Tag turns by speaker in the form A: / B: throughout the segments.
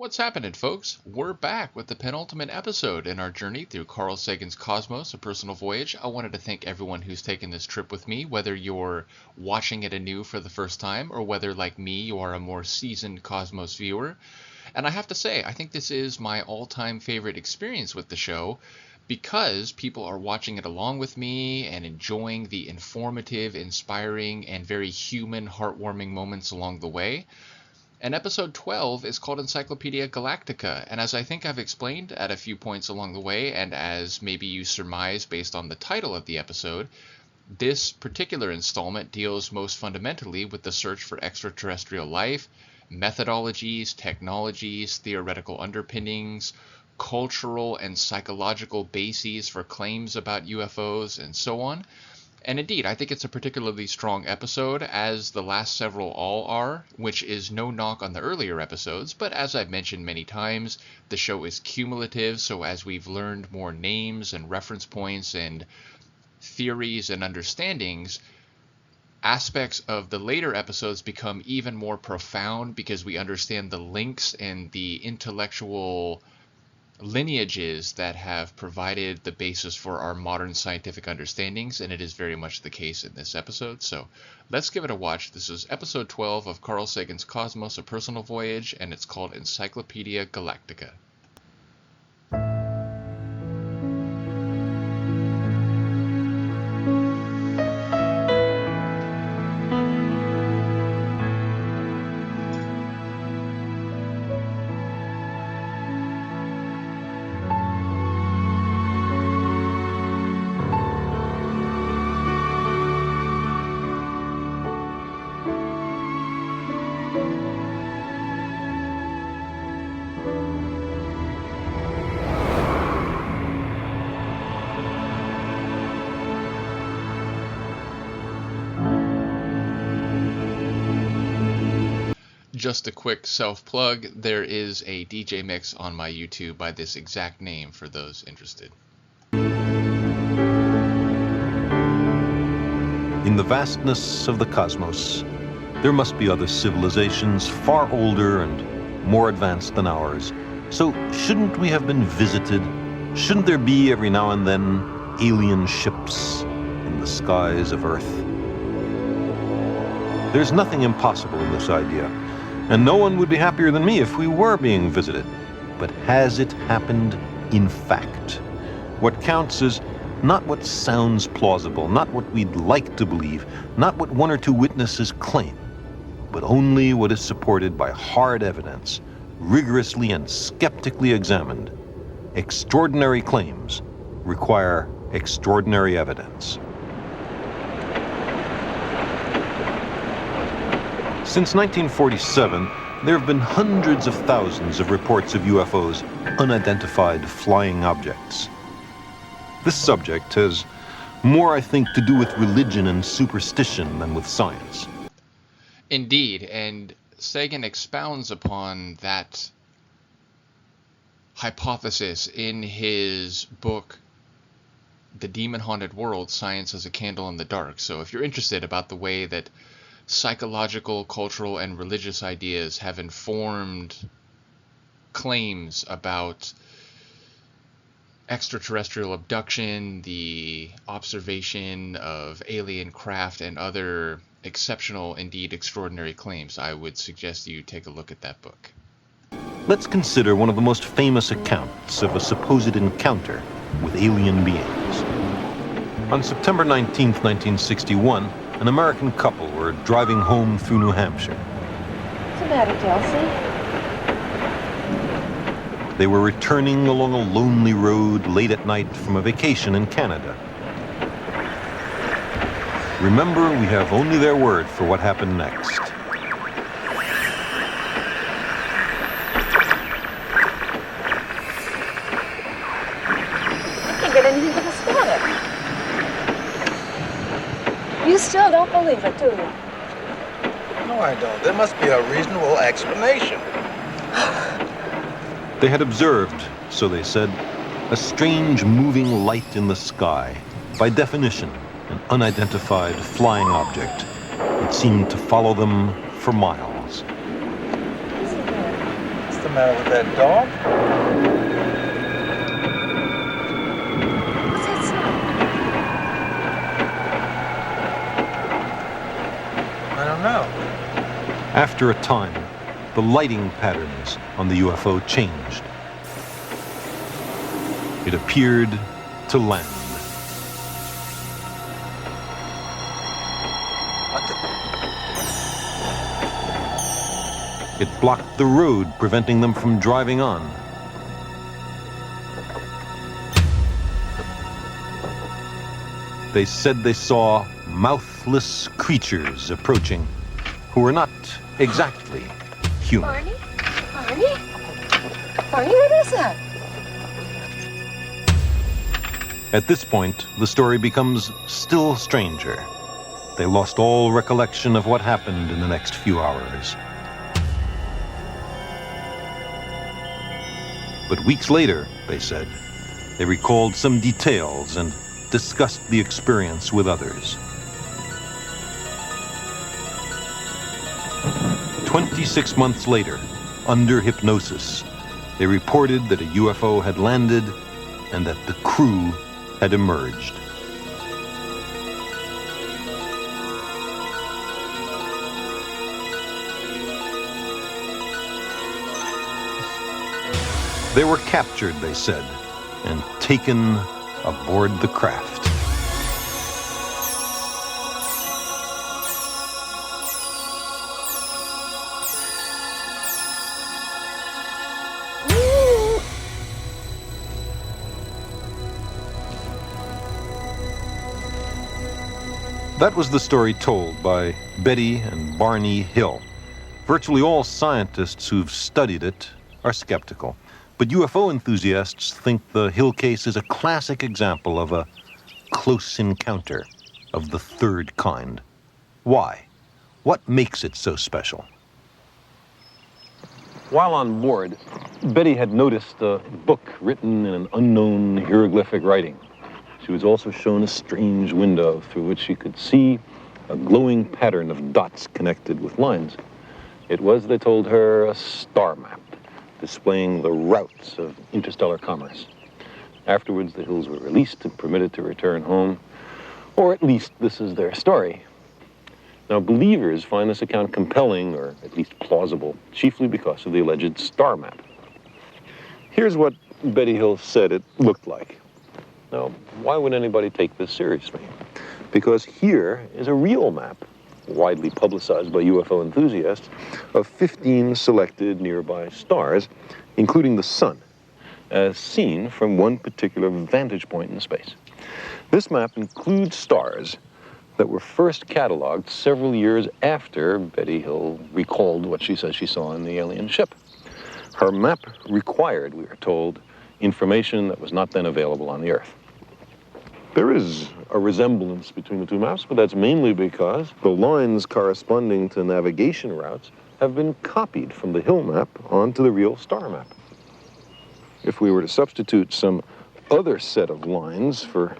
A: What's happening, folks? We're back with the penultimate episode in our journey through Carl Sagan's Cosmos, A Personal Voyage. I wanted to thank everyone who's taken this trip with me, whether you're watching it anew for the first time or whether, like me, you are a more seasoned Cosmos viewer. And I have to say, I think this is my all-time favorite experience with the show because people are watching it along with me and enjoying the informative, inspiring, and very human, heartwarming moments along the way. And episode 12 is called Encyclopedia Galactica, and as I think I've explained at a few points along the way, and as maybe you surmise based on the title of the episode, this particular installment deals most fundamentally with the search for extraterrestrial life, methodologies, technologies, theoretical underpinnings, cultural and psychological bases for claims about UFOs, and so on. And indeed, I think it's a particularly strong episode, as the last several all are, which is no knock on the earlier episodes, but as I've mentioned many times, the show is cumulative, so as we've learned more names and reference points and theories and understandings, aspects of the later episodes become even more profound because we understand the links and the intellectual lineages that have provided the basis for our modern scientific understandings, and it is very much the case in this episode. So let's give it a watch. This is episode 12 of Carl Sagan's Cosmos, A Personal Voyage, and it's called Encyclopedia Galactica. Just a quick self-plug, there is a DJ mix on my YouTube by this exact name for those interested.
B: In the vastness of the cosmos, there must be other civilizations far older and more advanced than ours. So shouldn't we have been visited? Shouldn't there be every now and then alien ships in the skies of Earth? There's nothing impossible in this idea. And no one would be happier than me if we were being visited. But has it happened in fact? What counts is not what sounds plausible, not what we'd like to believe, not what one or two witnesses claim, but only what is supported by hard evidence, rigorously and skeptically examined. Extraordinary claims require extraordinary evidence. Since 1947, there have been hundreds of thousands of reports of UFOs, unidentified flying objects. This subject has more, I think, to do with religion and superstition than with science.
A: Indeed, and Sagan expounds upon that hypothesis in his book, The Demon-Haunted World, Science as a Candle in the Dark. So if you're interested about the way that psychological, cultural, and religious ideas have informed claims about extraterrestrial abduction, the observation of alien craft, and other exceptional, indeed extraordinary claims, I would suggest you take a look at that book.
B: Let's consider one of the most famous accounts of a supposed encounter with alien beings. On September 19th, 1961, an American couple were driving home through New Hampshire.
C: What's the matter, Kelsey?
B: They were returning along a lonely road late at night from a vacation in Canada. Remember, we have only their word for what happened next.
C: I can't get anything to the stomach. You still don't believe it, do you?
D: No, I don't. There must be a reasonable explanation.
B: They had observed, so they said, a strange moving light in the sky. By definition, an unidentified flying object. It seemed to follow them for miles.
C: Isn't there? Is
D: What's the matter with that dog?
C: What's that sound?
D: I don't know.
B: After a time, the lighting patterns on the UFO changed. It appeared to land.
D: What the?
B: It blocked the road, preventing them from driving on. They said they saw mouthless creatures approaching who were not exactly human.
C: Barney? Barney? Barney, what is that?
B: At this point, the story becomes still stranger. They lost all recollection of what happened in the next few hours. But weeks later, they said, they recalled some details and discussed the experience with others. 26 months later, under hypnosis, they reported that a UFO had landed and that the crew had emerged. They were captured, they said, and taken aboard the craft. That was the story told by Betty and Barney Hill. Virtually all scientists who've studied it are skeptical. But UFO enthusiasts think the Hill case is a classic example of a close encounter of the third kind. Why? What makes it so special? While on board, Betty had noticed a book written in an unknown hieroglyphic writing. She was also shown a strange window through which she could see a glowing pattern of dots connected with lines. It was, they told her, a star map, displaying the routes of interstellar commerce. Afterwards, the Hills were released and permitted to return home, or at least this is their story. Now, believers find this account compelling, or at least plausible, chiefly because of the alleged star map. Here's what Betty Hill said it looked like. Now, why would anybody take this seriously? Because here is a real map, widely publicized by UFO enthusiasts, of 15 selected nearby stars, including the sun, as seen from one particular vantage point in space. This map includes stars that were first cataloged several years after Betty Hill recalled what she says she saw in the alien ship. Her map required, we are told, information that was not then available on the Earth. There is a resemblance between the two maps, but that's mainly because the lines corresponding to navigation routes have been copied from the Hill map onto the real star map. If we were to substitute some other set of lines for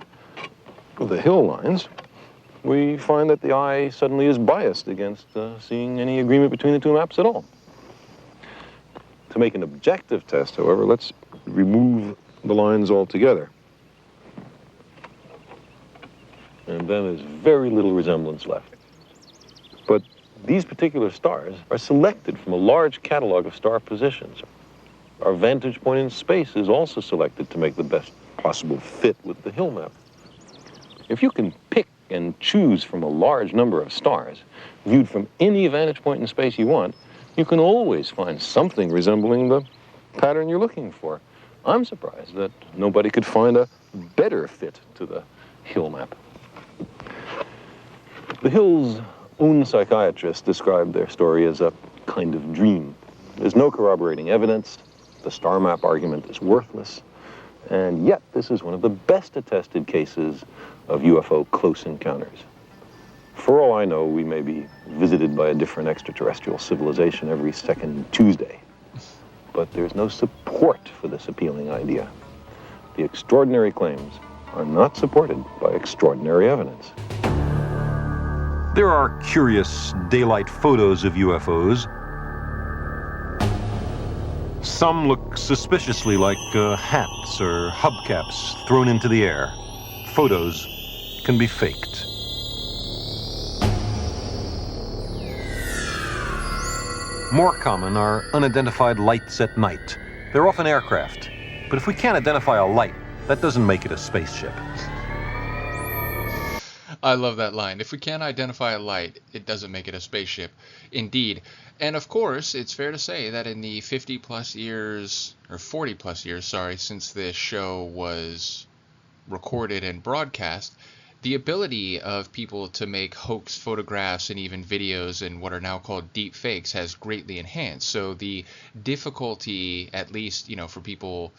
B: the Hill lines, we find that the eye suddenly is biased against seeing any agreement between the two maps at all. To make an objective test, however, let's remove the lines altogether. And then there's very little resemblance left. But these particular stars are selected from a large catalog of star positions. Our vantage point in space is also selected to make the best possible fit with the Hill map. If you can pick and choose from a large number of stars, viewed from any vantage point in space you want, you can always find something resembling the pattern you're looking for. I'm surprised that nobody could find a better fit to the Hill map. The Hills' own psychiatrist described their story as a kind of dream. There's no corroborating evidence. The star map argument is worthless. And yet, this is one of the best attested cases of UFO close encounters. For all I know, we may be visited by a different extraterrestrial civilization every second Tuesday. But there's no support for this appealing idea. The extraordinary claims are not supported by extraordinary evidence. There are curious daylight photos of UFOs. Some look suspiciously like hats or hubcaps thrown into the air. Photos can be faked. More common are unidentified lights at night. They're often aircraft. But if we can't identify a light, that doesn't make it a spaceship.
A: I love that line. If we can't identify a light, it doesn't make it a spaceship. Indeed. And of course, it's fair to say that in the 50 plus years, or 40 plus years, sorry, since this show was recorded and broadcast, the ability of people to make hoax photographs and even videos and what are now called deep fakes has greatly enhanced. So the difficulty, at least, for people,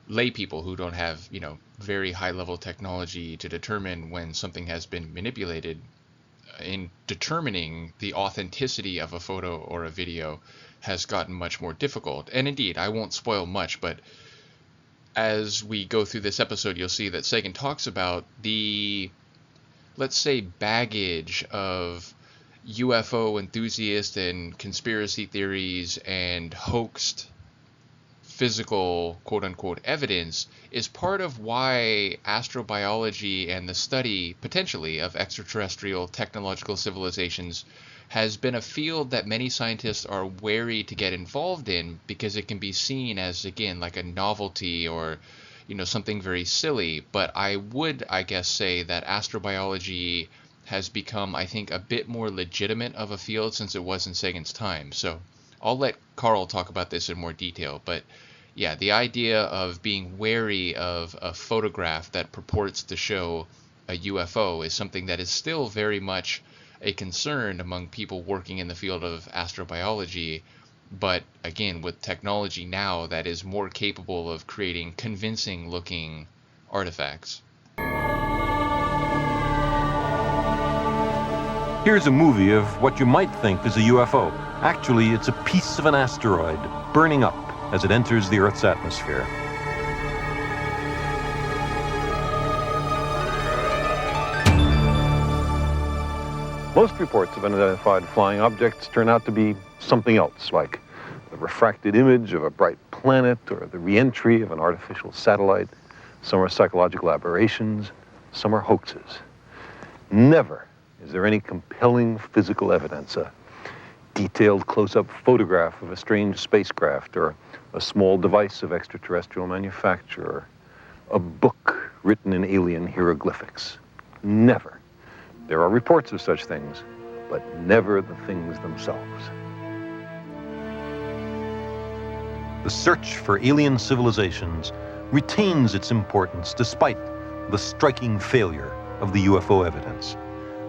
A: lay people who don't have, very high level technology to determine when something has been manipulated, in determining the authenticity of a photo or a video has gotten much more difficult. And indeed, I won't spoil much, but as we go through this episode, you'll see that Sagan talks about the, let's say, baggage of UFO enthusiasts and conspiracy theories and hoaxed physical quote-unquote evidence is part of why astrobiology and the study potentially of extraterrestrial technological civilizations has been a field that many scientists are wary to get involved in, because it can be seen as, again, like a novelty or something very silly. But I would, I guess, say that astrobiology has become, I think, a bit more legitimate of a field since it was in Sagan's time. So I'll let Carl talk about this in more detail, but yeah, the idea of being wary of a photograph that purports to show a UFO is something that is still very much a concern among people working in the field of astrobiology. But again, with technology now that is more capable of creating convincing looking artifacts.
B: Here's a movie of what you might think is a UFO. Actually, it's a piece of an asteroid burning up as it enters the Earth's atmosphere. Most reports of unidentified flying objects turn out to be something else, like the refracted image of a bright planet or the re-entry of an artificial satellite. Some are psychological aberrations, some are hoaxes. Never is there any compelling physical evidence, a detailed close-up photograph of a strange spacecraft, or a small device of extraterrestrial manufacture, or a book written in alien hieroglyphics. Never. There are reports of such things, but never the things themselves. The search for alien civilizations retains its importance despite the striking failure of the UFO evidence.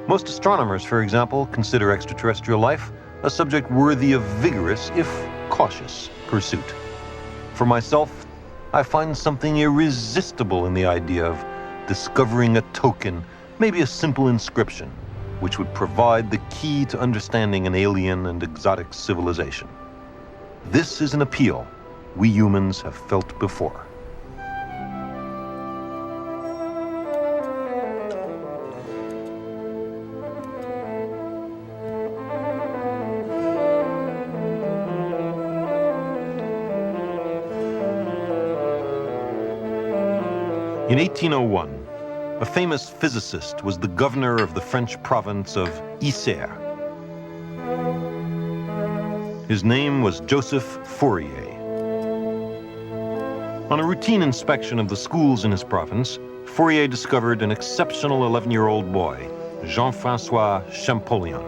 B: Most astronomers, for example, consider extraterrestrial life a subject worthy of vigorous, if cautious, pursuit. For myself, I find something irresistible in the idea of discovering a token, maybe a simple inscription, which would provide the key to understanding an alien and exotic civilization. This is an appeal we humans have felt before. In 1801, a famous physicist was the governor of the French province of Isère. His name was Joseph Fourier. On a routine inspection of the schools in his province, Fourier discovered an exceptional 11-year-old boy, Jean-François Champollion.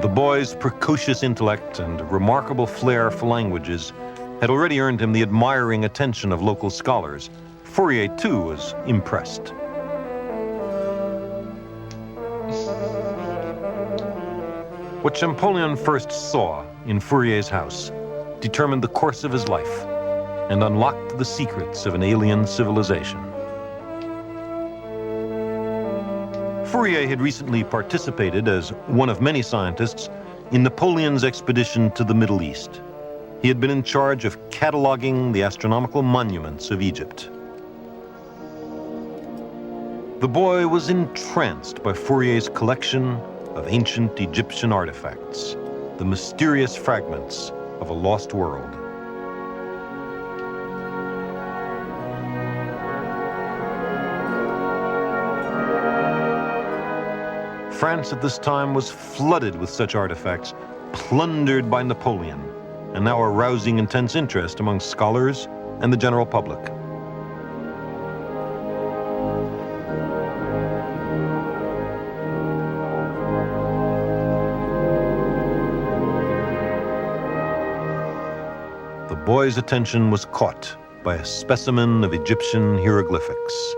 B: The boy's precocious intellect and remarkable flair for languages had already earned him the admiring attention of local scholars. Fourier, too, was impressed. What Champollion first saw in Fourier's house determined the course of his life and unlocked the secrets of an alien civilization. Fourier had recently participated, as one of many scientists, in Napoleon's expedition to the Middle East. He had been in charge of cataloging the astronomical monuments of Egypt. The boy was entranced by Fourier's collection of ancient Egyptian artifacts, the mysterious fragments of a lost world. France at this time was flooded with such artifacts, plundered by Napoleon, and now arousing intense interest among scholars and the general public. The boy's attention was caught by a specimen of Egyptian hieroglyphics.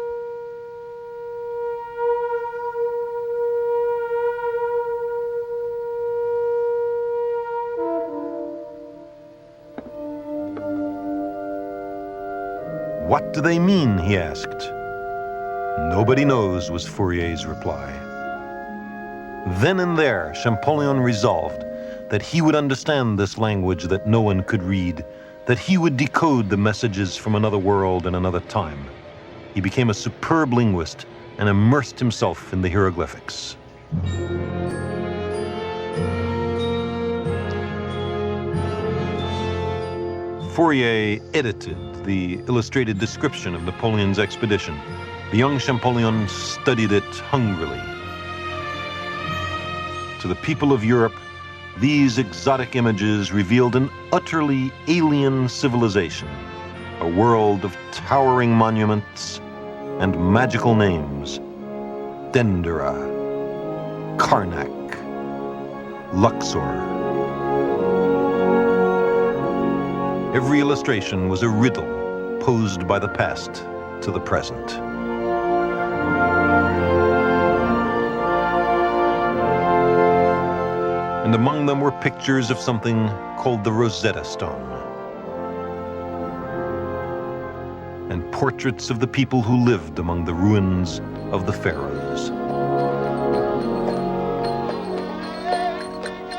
B: "What do they mean?" he asked. "Nobody knows," was Fourier's reply. Then and there, Champollion resolved that he would understand this language that no one could read, that he would decode the messages from another world and another time. He became a superb linguist and immersed himself in the hieroglyphics. Fourier edited the illustrated description of Napoleon's expedition. The young Champollion studied it hungrily. To the people of Europe, these exotic images revealed an utterly alien civilization, a world of towering monuments and magical names: Dendera, Karnak, Luxor. Every illustration was a riddle posed by the past to the present. And among them were pictures of something called the Rosetta Stone, and portraits of the people who lived among the ruins of the pharaohs.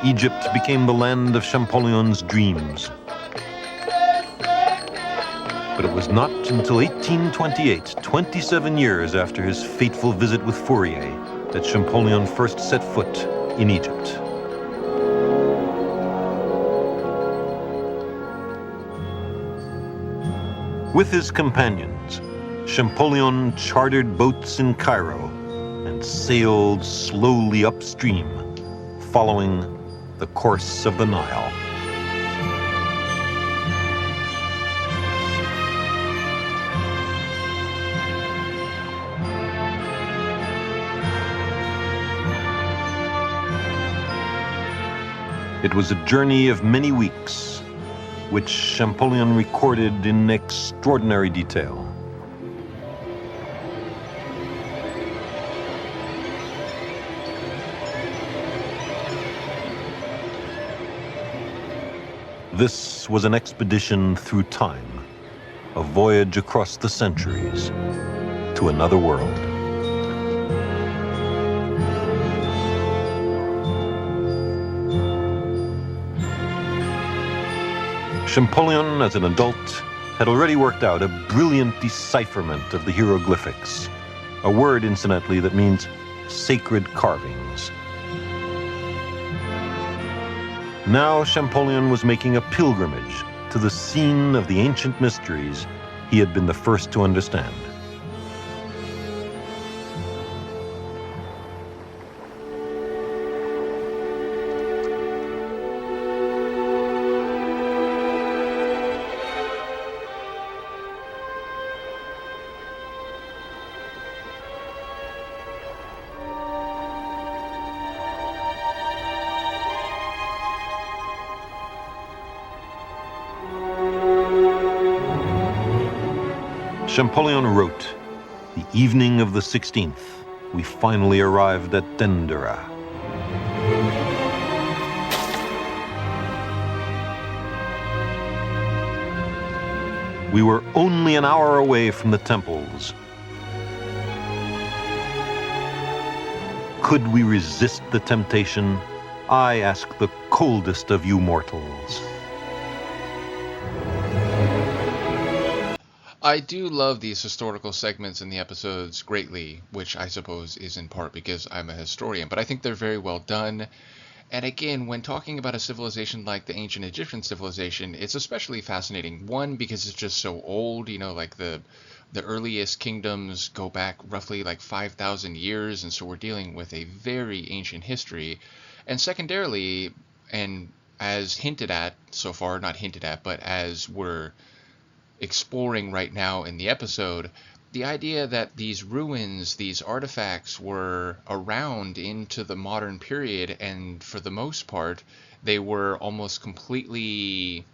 B: Egypt became the land of Champollion's dreams. But it was not until 1828, 27 years after his fateful visit with Fourier, that Champollion first set foot in Egypt. With his companions, Champollion chartered boats in Cairo and sailed slowly upstream, following the course of the Nile. It was a journey of many weeks, which Champollion recorded in extraordinary detail. This was an expedition through time, a voyage across the centuries to another world. Champollion, as an adult, had already worked out a brilliant decipherment of the hieroglyphics, a word, incidentally, that means sacred carvings. Now Champollion was making a pilgrimage to the scene of the ancient mysteries he had been the first to understand. Champollion wrote, "The evening of the 16th, we finally arrived at Dendera. We were only an hour away from the temples. Could we resist the temptation? I ask the coldest of you mortals."
A: I do love these historical segments in the episodes greatly, which I suppose is in part because I'm a historian, but I think they're very well done. And again, when talking about a civilization like the ancient Egyptian civilization, it's especially fascinating. One, because it's just so old, like the earliest kingdoms go back roughly like 5,000 years, and so we're dealing with a very ancient history. And secondarily, and as hinted at so far, not hinted at, but as we're exploring right now in the episode, the idea that these ruins, these artifacts were around into the modern period, and for the most part, they were almost completely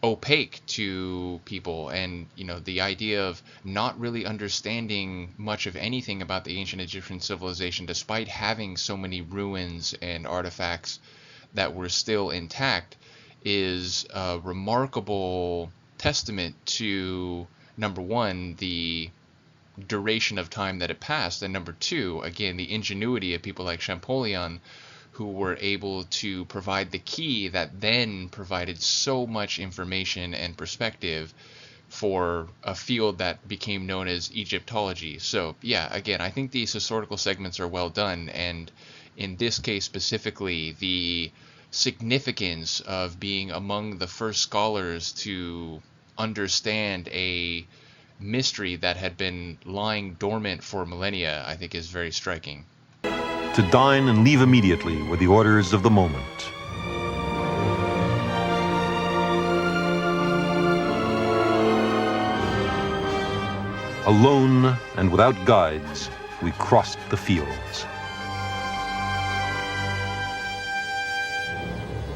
A: opaque to people. And, the idea of not really understanding much of anything about the ancient Egyptian civilization, despite having so many ruins and artifacts that were still intact, is a remarkable testament to, number one, the duration of time that it passed, and number two, again, the ingenuity of people like Champollion, who were able to provide the key that then provided so much information and perspective for a field that became known as Egyptology. So yeah, again, I think these historical segments are well done, and in this case specifically, the significance of being among the first scholars to understand a mystery that had been lying dormant for millennia, I think is very striking.
B: To dine and leave immediately were the orders of the moment. Alone and without guides, we crossed the fields.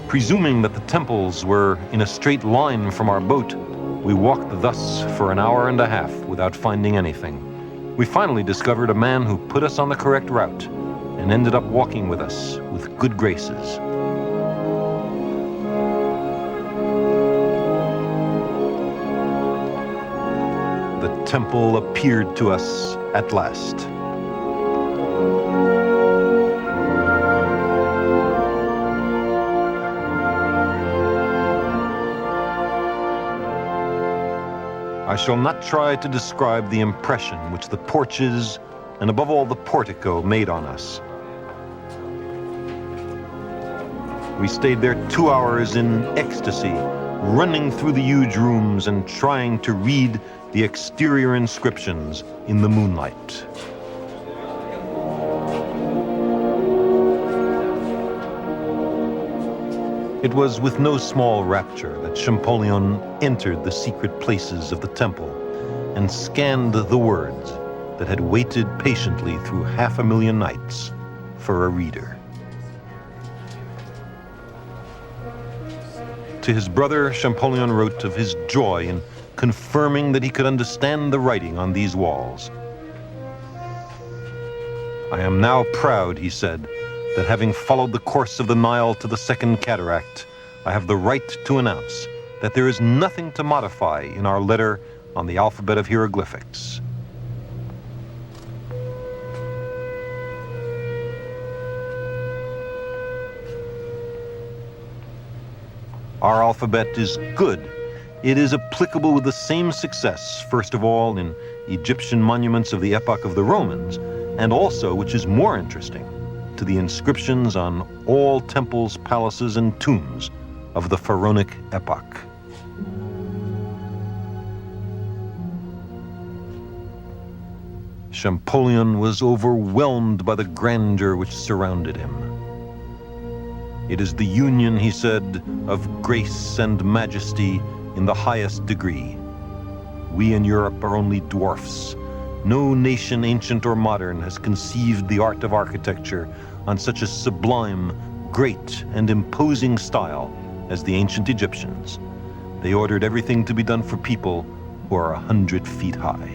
B: Presuming that the temples were in a straight line from our boat, we walked thus for an hour and a half without finding anything. We finally discovered a man who put us on the correct route and ended up walking with us with good graces. The temple appeared to us at last. I shall not try to describe the impression which the porches and above all the portico made on us. We stayed there 2 hours in ecstasy, running through the huge rooms and trying to read the exterior inscriptions in the moonlight. It was with no small rapture that Champollion entered the secret places of the temple and scanned the words that had waited patiently through 500,000 nights for a reader. To his brother, Champollion wrote of his joy in confirming that he could understand the writing on these walls. "I am now proud," he said, "that having followed the course of the Nile to the Second Cataract, I have the right to announce that there is nothing to modify in our letter on the alphabet of hieroglyphics." Our alphabet is good. It is applicable with the same success, first of all, in Egyptian monuments of the epoch of the Romans, and also, which is more interesting, to the inscriptions on all temples, palaces, and tombs of the pharaonic epoch. Champollion was overwhelmed by the grandeur which surrounded him. "It is the union," he said, "of grace and majesty in the highest degree. We in Europe are only dwarfs. No nation, ancient or modern, has conceived the art of architecture on such a sublime, great, and imposing style as the ancient Egyptians. They ordered everything to be done for people who are 100 feet high."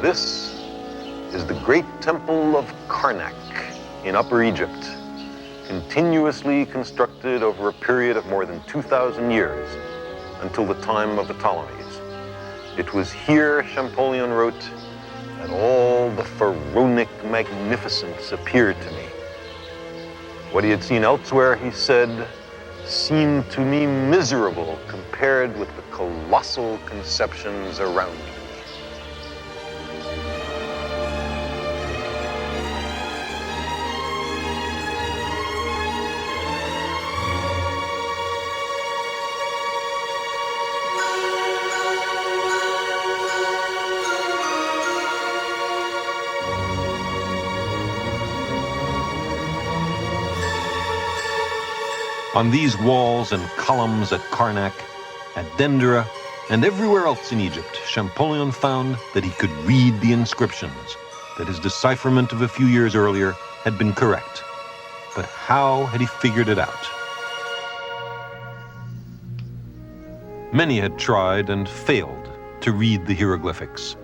B: This is the great temple of Karnak in Upper Egypt, continuously constructed over a period of more than 2,000 years until the time of the Ptolemies. It was here, Champollion wrote, that all the pharaonic magnificence appeared to me. What he had seen elsewhere, he said, seemed to me miserable compared with the colossal conceptions around me. On these walls and columns at Karnak, at Dendera, and everywhere else in Egypt, Champollion found that he could read the inscriptions, that his decipherment of a few years earlier had been correct. But how had he figured it out? Many had tried and failed to read the hieroglyphics.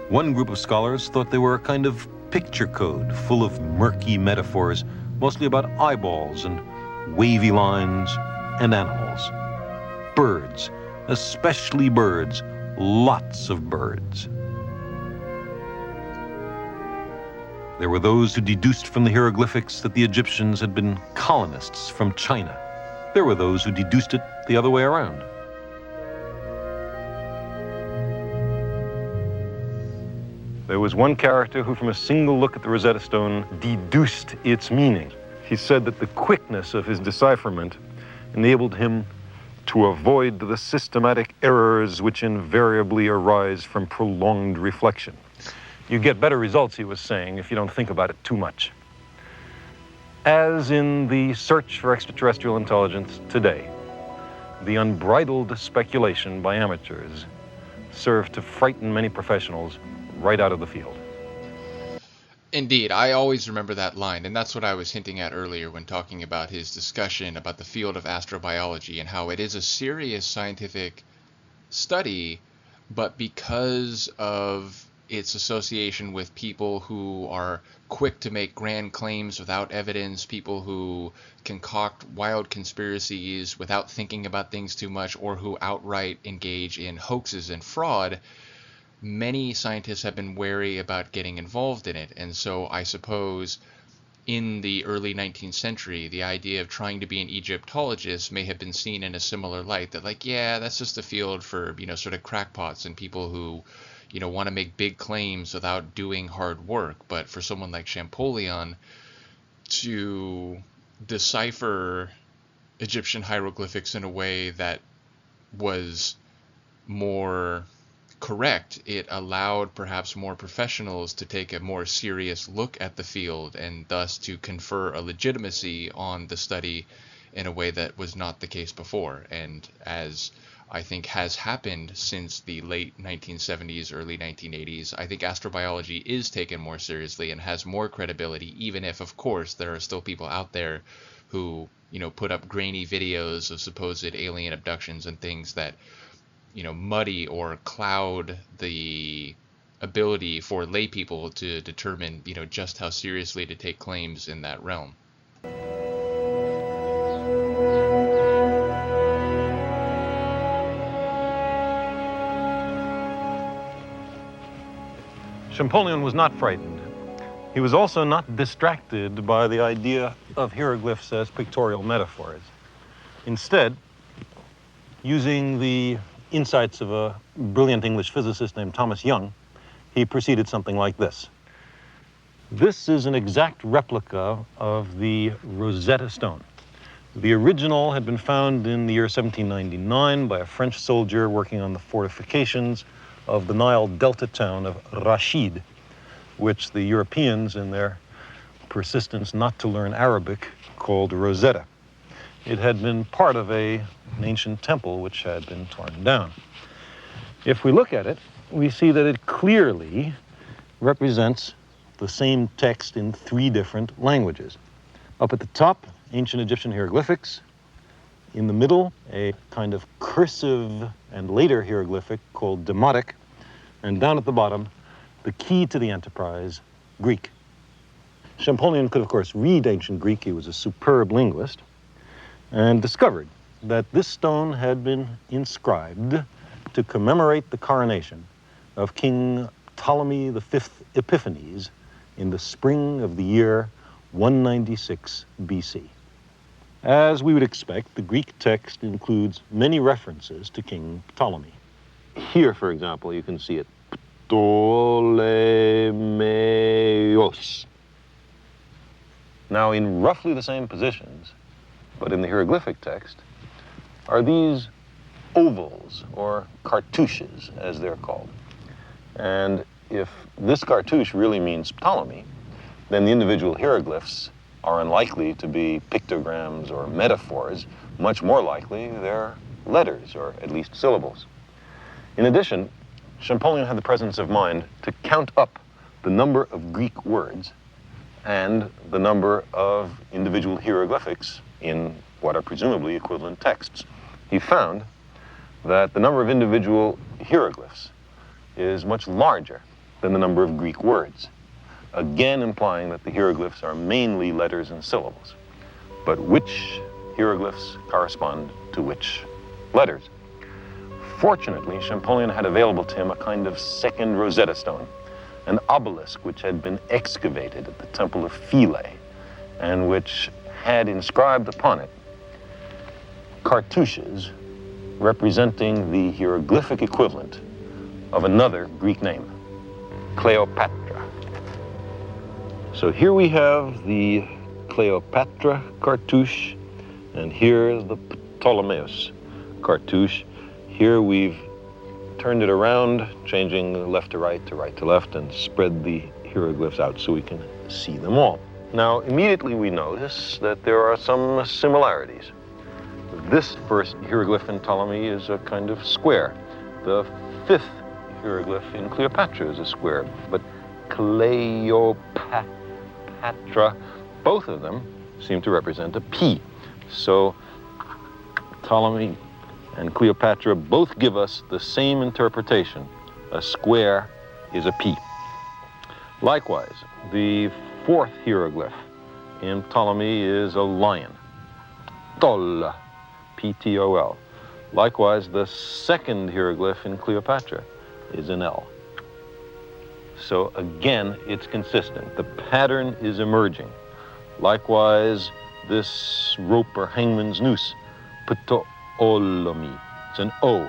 B: One group of scholars thought they were a kind of picture code full of murky metaphors, mostly about eyeballs and wavy lines and animals. Birds, especially birds, lots of birds. There were those who deduced from the hieroglyphics that the Egyptians had been colonists from China. There were those who deduced it the other way around. There was one character who, from a single look at the Rosetta Stone, deduced its meaning. He said that the quickness of his decipherment enabled him to avoid the systematic errors which invariably arise from prolonged reflection. You get better results, he was saying, if you don't think about it too much. As in the search for extraterrestrial intelligence today, the unbridled speculation by amateurs served to frighten many professionals right out of the field.
A: Indeed, I always remember that line, and that's what I was hinting at earlier when talking about his discussion about the field of astrobiology and how it is a serious scientific study, but because of its association with people who are quick to make grand claims without evidence, people who concoct wild conspiracies without thinking about things too much, or who outright engage in hoaxes and fraud, many scientists have been wary about getting involved in it. And so I suppose in the early 19th century, the idea of trying to be an Egyptologist may have been seen in a similar light, that like, yeah, that's just a field for, sort of crackpots and people who, want to make big claims without doing hard work. But for someone like Champollion to decipher Egyptian hieroglyphics in a way that was more correct, it allowed perhaps more professionals to take a more serious look at the field and thus to confer a legitimacy on the study in a way that was not the case before. And as I think has happened since the late 1970s, early 1980s, I think astrobiology is taken more seriously and has more credibility, even if, of course, there are still people out there who, put up grainy videos of supposed alien abductions and things that muddy or cloud the ability for lay people to determine, just how seriously to take claims in that realm.
B: Champollion was not frightened. He was also not distracted by the idea of hieroglyphs as pictorial metaphors. Instead, using the insights of a brilliant English physicist named Thomas Young, he proceeded something like this. This is an exact replica of the Rosetta Stone. The original had been found in the year 1799 by a French soldier working on the fortifications of the Nile Delta town of Rashid, which the Europeans, in their persistence not to learn Arabic, called Rosetta. It had been part of an ancient temple which had been torn down. If we look at it, we see that it clearly represents the same text in 3 different languages. Up at the top, ancient Egyptian hieroglyphics. In the middle, a kind of cursive and later hieroglyphic called Demotic. And down at the bottom, the key to the enterprise, Greek. Champollion could, of course, read ancient Greek. He was a superb linguist, and discovered that this stone had been inscribed to commemorate the coronation of King Ptolemy V Epiphanes in the spring of the year 196 BC. As we would expect, the Greek text includes many references to King Ptolemy. Here, for example, you can see it. Ptolemeos. Now, in roughly the same positions, but in the hieroglyphic text, are these ovals, or cartouches, as they're called. And if this cartouche really means Ptolemy, then the individual hieroglyphs are unlikely to be pictograms or metaphors. Much more likely, they're letters, or at least syllables. In addition, Champollion had the presence of mind to count up the number of Greek words and the number of individual hieroglyphics in what are presumably equivalent texts. He found that the number of individual hieroglyphs is much larger than the number of Greek words, again implying that the hieroglyphs are mainly letters and syllables. But which hieroglyphs correspond to which letters? Fortunately, Champollion had available to him a kind of second Rosetta Stone, an obelisk which had been excavated at the Temple of Philae, and which had inscribed upon it cartouches representing the hieroglyphic equivalent of another Greek name, Cleopatra. So here we have the Cleopatra cartouche, and here the Ptolemeus cartouche. Here we've turned it around, changing left to right to left, and spread the hieroglyphs out so we can see them all. Now, immediately we notice that there are some similarities. This first hieroglyph in Ptolemy is a kind of square. The fifth hieroglyph in Cleopatra is a square, but Cleopatra, both of them seem to represent a P. So Ptolemy and Cleopatra both give us the same interpretation. A square is a P. Likewise, the fourth hieroglyph in Ptolemy is a lion. Tol, P-T-O-L. Likewise, the second hieroglyph in Cleopatra is an L. So again, it's consistent. The pattern is emerging. Likewise, this rope or hangman's noose, Ptolemy, it's an O.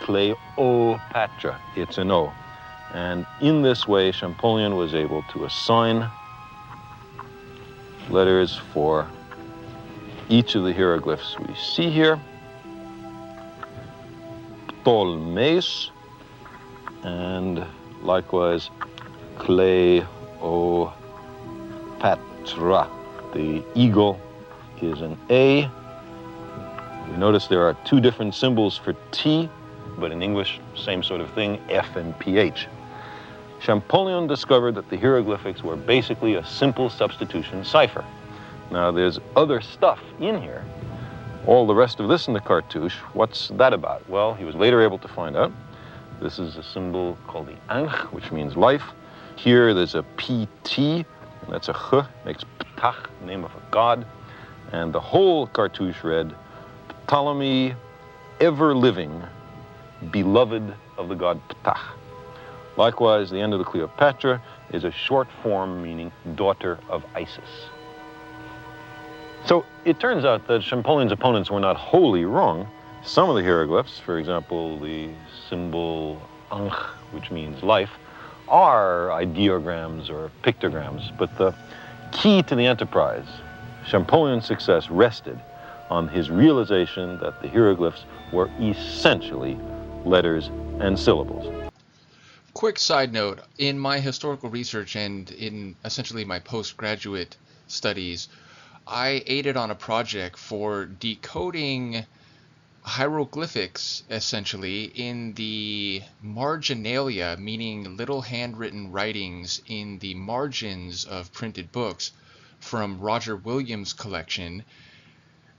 B: Cleopatra, it's an O. And in this way, Champollion was able to assign letters for each of the hieroglyphs we see here. Ptolemeus, and likewise Cleopatra. The eagle is an A. We notice there are two different symbols for T, but in English, same sort of thing, F and PH. Champollion discovered that the hieroglyphics were basically a simple substitution cipher. Now, there's other stuff in here. All the rest of this in the cartouche, what's that about? Well, he was later able to find out. This is a symbol called the Ankh, which means life. Here, there's a PT, and that's a Ch, makes Ptah, name of a god. And the whole cartouche read, Ptolemy, ever living, beloved of the god Ptah. Likewise, the end of the Cleopatra is a short form meaning daughter of Isis. So it turns out that Champollion's opponents were not wholly wrong. Some of the hieroglyphs, for example, the symbol Ankh, which means life, are ideograms or pictograms. But the key to the enterprise, Champollion's success, rested on his realization that the hieroglyphs were essentially letters and syllables.
A: Quick side note, in my historical research and in essentially my postgraduate studies, I aided on a project for decoding hieroglyphics, essentially, in the marginalia, meaning little handwritten writings in the margins of printed books from Roger Williams' collection,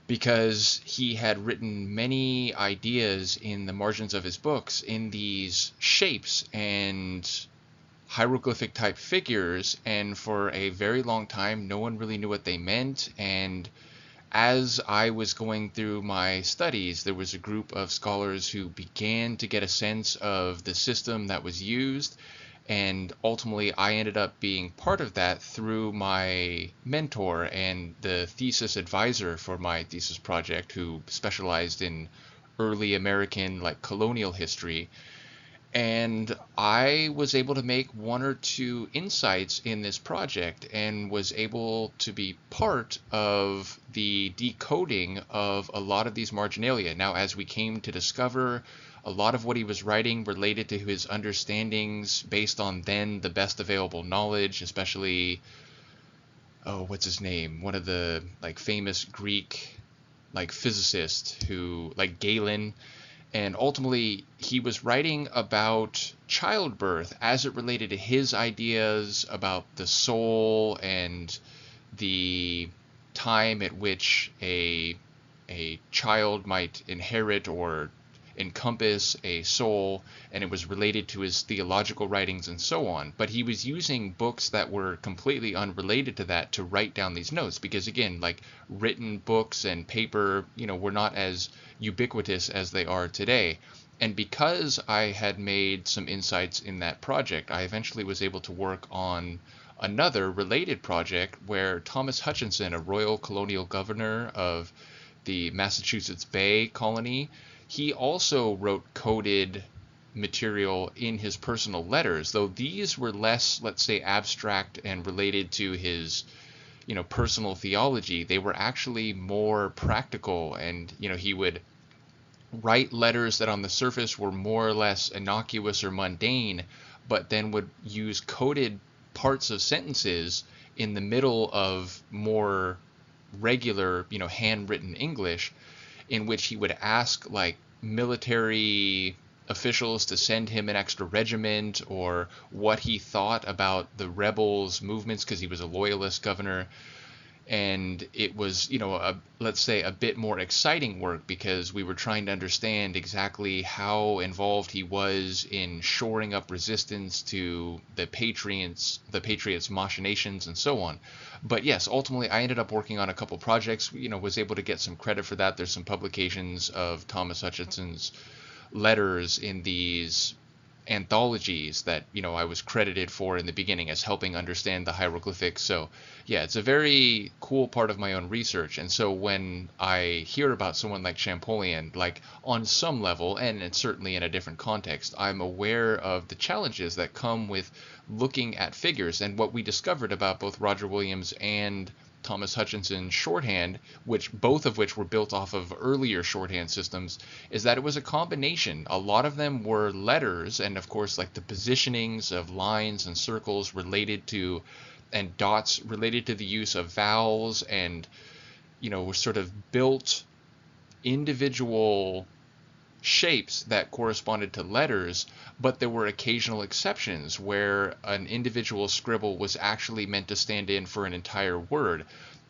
A: because he had written many ideas in the margins of his books in these shapes and hieroglyphic type figures, and for a very long time no one really knew what they meant. And as I was going through my studies, there was a group of scholars who began to get a sense of the system that was used, And ultimately, I ended up being part of that through my mentor and the thesis advisor for my thesis project, who specialized in early American, like, colonial history. And I was able to make one or two insights in this project and was able to be part of the decoding of a lot of these marginalia. Now, as we came to discover, a lot of what he was writing related to his understandings based on then the best available knowledge, especially, oh, what's his name? One of the, like, famous Greek, like, physicists who, like, Galen. And ultimately, he was writing about childbirth as it related to his ideas about the soul and the time at which a child might inherit or encompass a soul, and it was related to his theological writings and so on. But he was using books that were completely unrelated to that to write down these notes, because again, like, written books and paper, were not as ubiquitous as they are today. And because I had made some insights in that project, I eventually was able to work on another related project where Thomas Hutchinson, a royal colonial governor of the Massachusetts Bay Colony, he also wrote coded material in his personal letters, though these were less, let's say, abstract and related to his, personal theology. They were actually more practical, and, he would write letters that on the surface were more or less innocuous or mundane, but then would use coded parts of sentences in the middle of more regular, handwritten English, in which he would ask, like, military officials to send him an extra regiment, or what he thought about the rebels' movements, because he was a loyalist governor. And it was, let's say, a bit more exciting work, because we were trying to understand exactly how involved he was in shoring up resistance to the patriots' machinations and so on. But yes, ultimately I ended up working on a couple projects, was able to get some credit for that. There's some publications of Thomas Hutchinson's letters in these anthologies that I was credited for in the beginning as helping understand the hieroglyphics. So yeah, it's a very cool part of my own research. And so when I hear about someone like Champollion, like, on some level, and it's certainly in a different context, I'm aware of the challenges that come with looking at figures. And what we discovered about both Roger Williams and Thomas Hutchinson's shorthand, both of which were built off of earlier shorthand systems, is that it was a combination. A lot of them were letters, and of course, like, the positionings of lines and circles related to, and dots related to the use of vowels, and were sort of built individual shapes that corresponded to letters, but there were occasional exceptions where an individual scribble was actually meant to stand in for an entire word.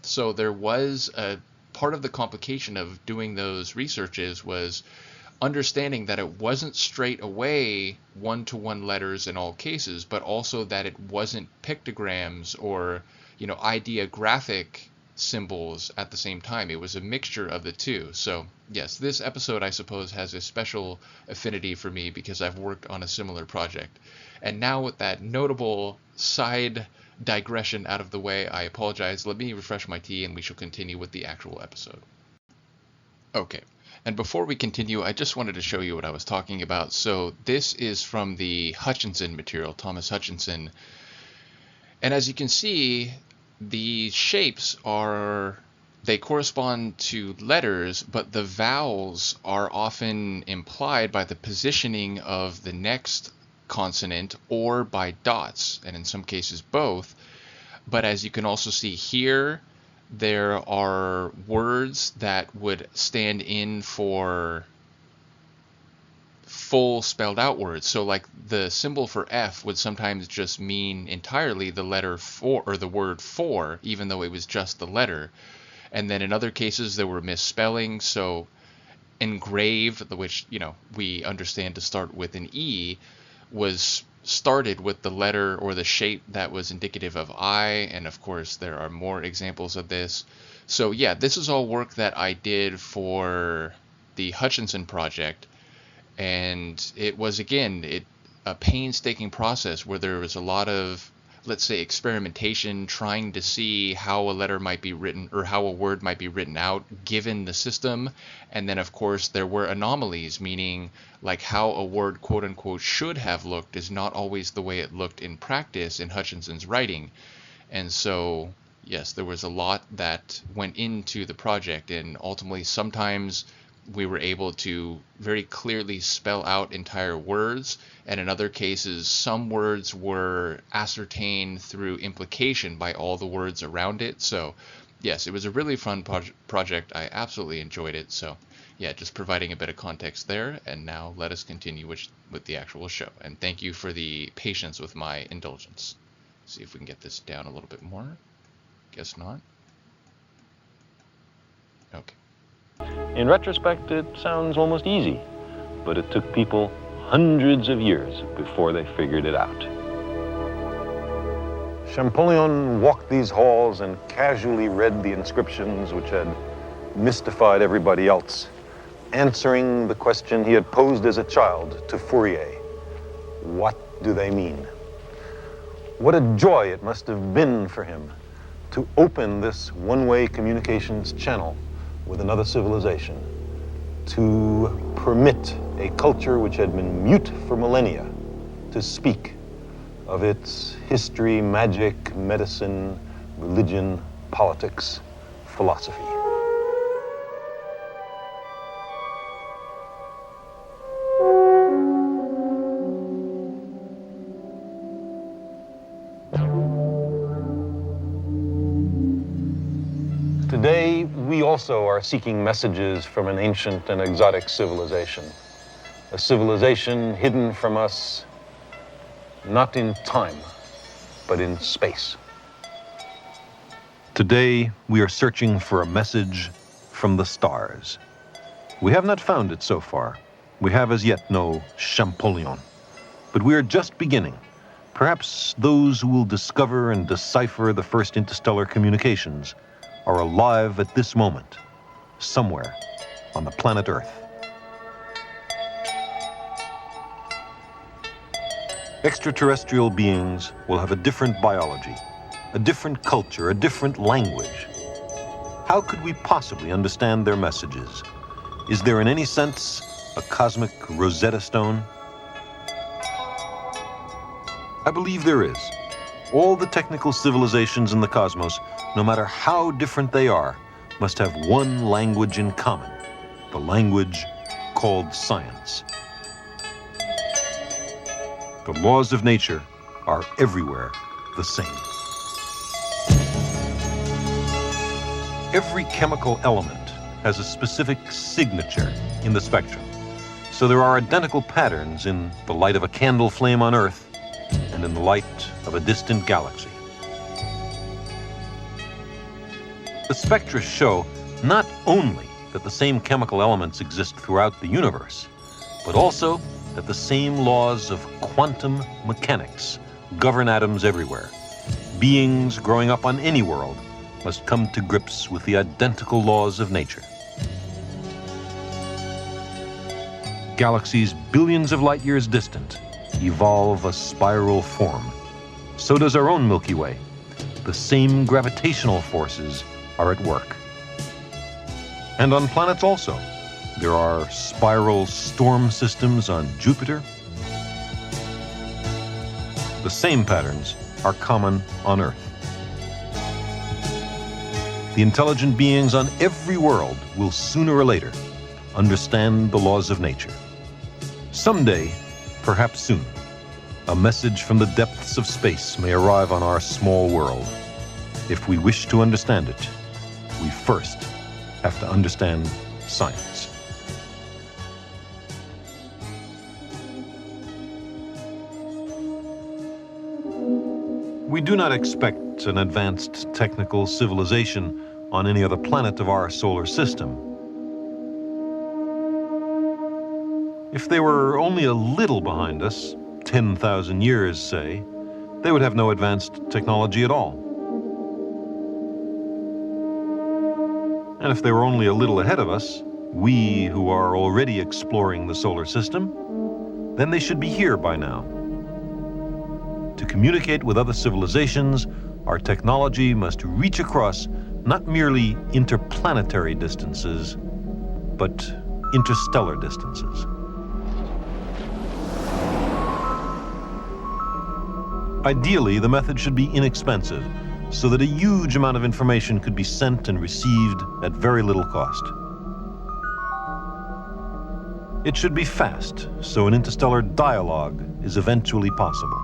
A: So there was a part of the complication of doing those researches was understanding that it wasn't straight away one-to-one letters in all cases, but also that it wasn't pictograms or, ideographic symbols at the same time. It was a mixture of the two. So yes, this episode, I suppose, has a special affinity for me because I've worked on a similar project. And now, with that notable side digression out of the way, I apologize. Let me refresh my tea and we shall continue with the actual episode. Okay. And before we continue, I just wanted to show you what I was talking about. So this is from the Hutchinson material, Thomas Hutchinson. And as you can see, the shapes they correspond to letters, but the vowels are often implied by the positioning of the next consonant or by dots, and in some cases both. But as you can also see here, there are words that would stand in for full spelled out words. So, like, the symbol for F would sometimes just mean entirely the letter for, or the word for, even though it was just the letter. And then in other cases there were misspellings. So engraved, which we understand to start with an E, was started with the letter or the shape that was indicative of I, and of course there are more examples of this. So yeah, this is all work that I did for the Hutchinson project. And it was, again, a painstaking process where there was a lot of, let's say, experimentation, trying to see how a letter might be written or how a word might be written out given the system. And then of course there were anomalies, meaning like how a word quote unquote should have looked is not always the way it looked in practice in Hutchinson's writing. And so yes, there was a lot that went into the project, and ultimately sometimes we were able to very clearly spell out entire words, and in other cases some words were ascertained through implication by all the words around it. So yes, it was a really fun project. I absolutely enjoyed it. So yeah, just providing a bit of context there, and now let us continue with the actual show. And thank you for the patience with my indulgence. See if we can get this down a little bit more. Guess not. Okay.
B: In retrospect, it sounds almost easy, but it took people hundreds of years before they figured it out. Champollion walked these halls and casually read the inscriptions which had mystified everybody else, answering the question he had posed as a child to Fourier. What do they mean? What a joy it must have been for him to open this one-way communications channel with another civilization, to permit a culture which had been mute for millennia to speak of its history, magic, medicine, religion, politics, philosophy. Today, we also are seeking messages from an ancient and exotic civilization. A civilization hidden from us, not in time, but in space. Today, we are searching for a message from the stars. We have not found it so far. We have as yet no Champollion. But we are just beginning. Perhaps those who will discover and decipher the first interstellar communications are alive at this moment, somewhere on the planet Earth. Extraterrestrial beings will have a different biology, a different culture, a different language. How could we possibly understand their messages? Is there in any sense a cosmic Rosetta Stone? I believe there is. All the technical civilizations in the cosmos, no matter how different they are, must have one language in common, the language called science. The laws of nature are everywhere the same. Every chemical element has a specific signature in the spectrum. So there are identical patterns in the light of a candle flame on Earth and in the light of a distant galaxy. The spectra show not only that the same chemical elements exist throughout the universe, but also that the same laws of quantum mechanics govern atoms everywhere. Beings growing up on any world must come to grips with the identical laws of nature. Galaxies billions of light years distant evolve a spiral form. So does our own Milky Way. The same gravitational forces are at work. And on planets also. There are spiral storm systems on Jupiter. The same patterns are common on Earth. The intelligent beings on every world will sooner or later understand the laws of nature. Someday, perhaps soon, a message from the depths of space may arrive on our small world. If we wish to understand it, we first have to understand science. We do not expect an advanced technical civilization on any other planet of our solar system. If they were only a little behind us, 10,000 years, say, they would have no advanced technology at all. And if they were only a little ahead of us, we who are already exploring the solar system, then they should be here by now. To communicate with other civilizations, our technology must reach across not merely interplanetary distances, but interstellar distances. Ideally, the method should be inexpensive, so that a huge amount of information could be sent and received at very little cost. It should be fast, so an interstellar dialogue is eventually possible.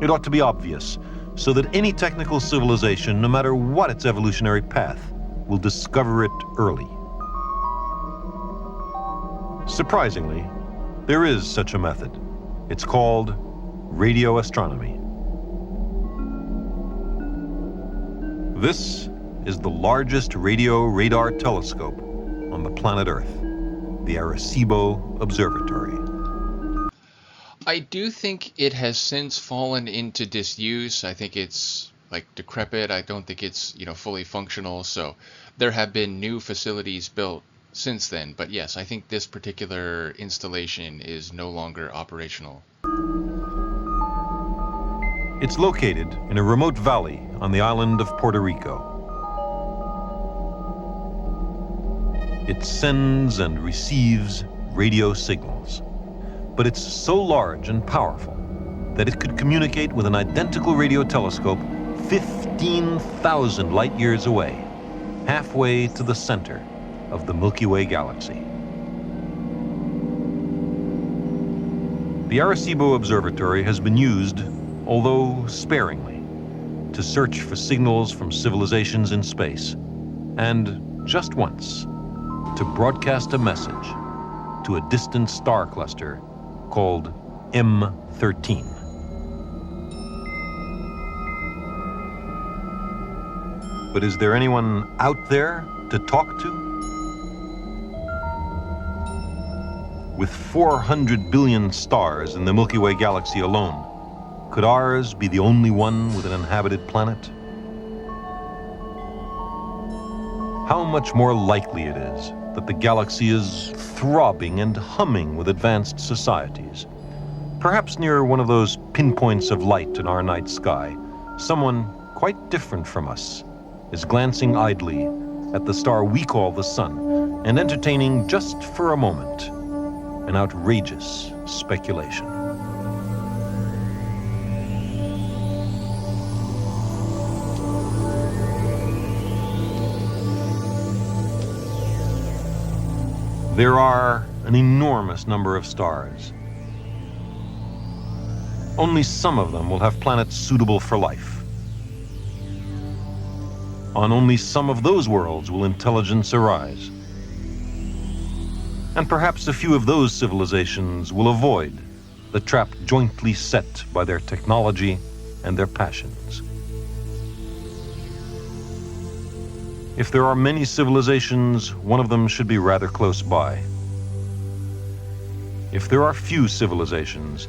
B: It ought to be obvious, so that any technical civilization, no matter what its evolutionary path, will discover it early. Surprisingly, there is such a method. It's called radio astronomy. This is the largest radio radar telescope on the planet Earth, the Arecibo Observatory.
A: I do think it has since fallen into disuse. I think it's decrepit. I don't think it's, fully functional. So there have been new facilities built since then. But yes, I think this particular installation is no longer operational.
B: It's located in a remote valley on the island of Puerto Rico. It sends and receives radio signals, but it's so large and powerful that it could communicate with an identical radio telescope 15,000 light years away, halfway to the center of the Milky Way galaxy. The Arecibo Observatory has been used, although sparingly, to search for signals from civilizations in space, and just once, to broadcast a message to a distant star cluster called M13. But is there anyone out there to talk to? With 400 billion stars in the Milky Way galaxy alone, could ours be the only one with an inhabited planet? How much more likely it is that the galaxy is throbbing and humming with advanced societies. Perhaps near one of those pinpoints of light in our night sky, someone quite different from us is glancing idly at the star we call the sun and entertaining just for a moment an outrageous speculation. There are an enormous number of stars. Only some of them will have planets suitable for life. On only some of those worlds will intelligence arise. And perhaps a few of those civilizations will avoid the trap jointly set by their technology and their passions. If there are many civilizations, one of them should be rather close by. If there are few civilizations,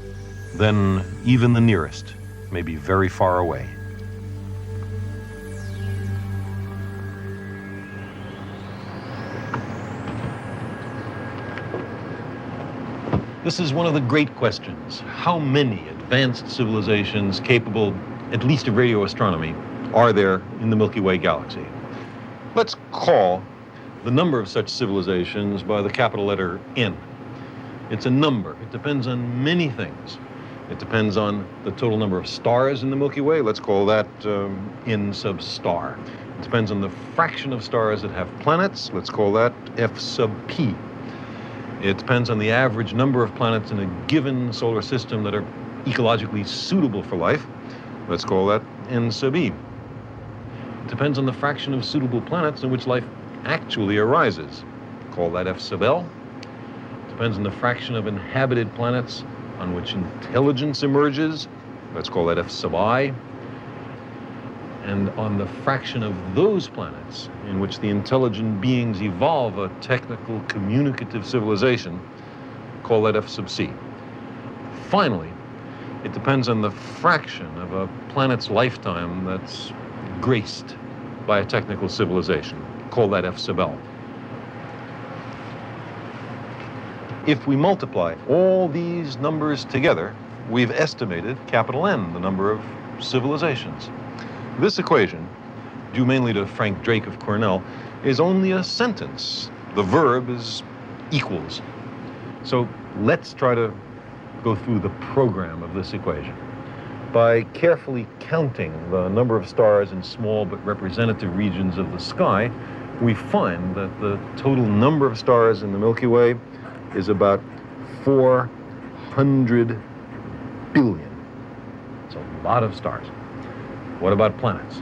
B: then even the nearest may be very far away. This is one of the great questions. How many advanced civilizations capable, at least of radio astronomy, are there in the Milky Way galaxy? Let's call the number of such civilizations by the capital letter N. It's a number. It depends on many things. It depends on the total number of stars in the Milky Way. Let's call that N sub star. It depends on the fraction of stars that have planets. Let's call that F sub P. It depends on the average number of planets in a given solar system that are ecologically suitable for life. Let's call that N sub E. It depends on the fraction of suitable planets in which life actually arises. Call that F sub L. It depends on the fraction of inhabited planets on which intelligence emerges. Let's call that F sub I. And on the fraction of those planets in which the intelligent beings evolve a technical communicative civilization, call that F sub C. Finally, it depends on the fraction of a planet's lifetime that's graced by a technical civilization, call that F sub L. If we multiply all these numbers together, we've estimated capital N, the number of civilizations. This equation, due mainly to Frank Drake of Cornell, is only a sentence. The verb is equals. So let's try to go through the program of this equation. By carefully counting the number of stars in small but representative regions of the sky, we find that the total number of stars in the Milky Way is about 400 billion. It's a lot of stars. What about planets?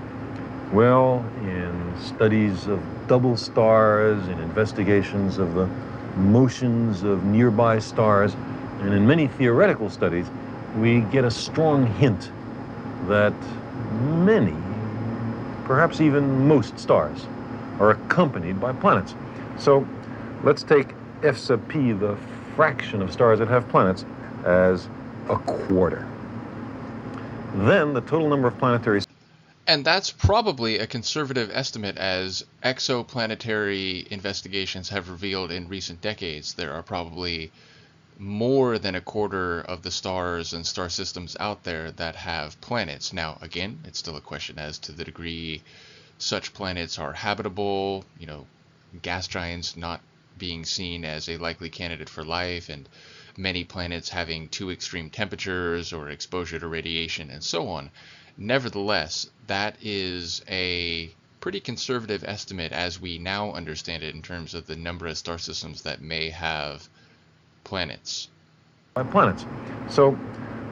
B: Well, in studies of double stars, in investigations of the motions of nearby stars, and in many theoretical studies, we get a strong hint that many, perhaps even most stars, are accompanied by planets. So let's take F sub p, the fraction of stars that have planets, as a quarter. Then the total number of planetary...
A: And that's probably a conservative estimate, as exoplanetary investigations have revealed in recent decades. There are probably more than a quarter of the stars and star systems out there that have planets. Now, again, it's still a question as to the degree such planets are habitable, gas giants not being seen as a likely candidate for life, and many planets having too extreme temperatures or exposure to radiation and so on. Nevertheless, that is a pretty conservative estimate as we now understand it in terms of the number of star systems that may have planets.
B: By planets. So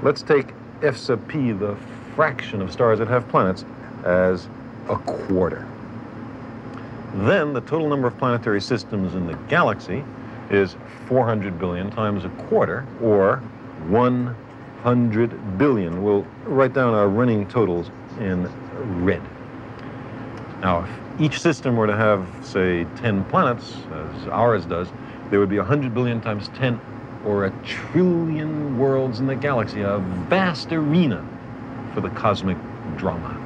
B: let's take F sub p, the fraction of stars that have planets, as a quarter. Then the total number of planetary systems in the galaxy is 400 billion times a quarter, or 100 billion. We'll write down our running totals in red. Now, if each system were to have, say, 10 planets, as ours does, there would be 100 billion times 10, or 1 trillion worlds in the galaxy, a vast arena for the cosmic drama.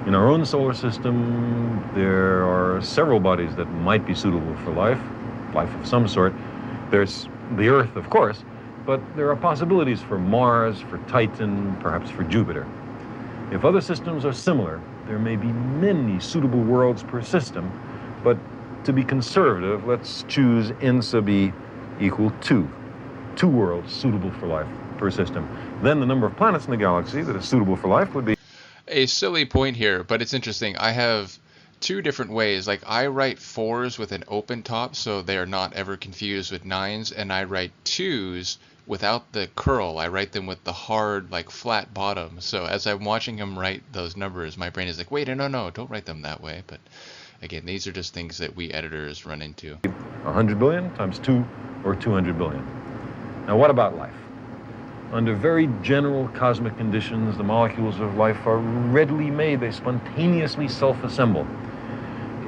B: In our own solar system, there are several bodies that might be suitable for life of some sort. There's the Earth, of course, but there are possibilities for Mars, for Titan, perhaps for Jupiter. If other systems are similar, there may be many suitable worlds per system, but to be conservative, let's choose N sub e equal 2. 2 worlds suitable for life per system. Then the number of planets in the galaxy that is suitable for life would be...
A: A silly point here, but it's interesting. I have two different ways. Like, I write 4s with an open top so they're not ever confused with 9s, and I write 2s without the curl. I write them with the hard, flat bottom. So as I'm watching him write those numbers, my brain is like, wait, no, don't write them that way. But again, these are just things that we editors run into.
B: 100 billion times 2, or 200 billion. Now, what about life? Under very general cosmic conditions, the molecules of life are readily made. They spontaneously self-assemble.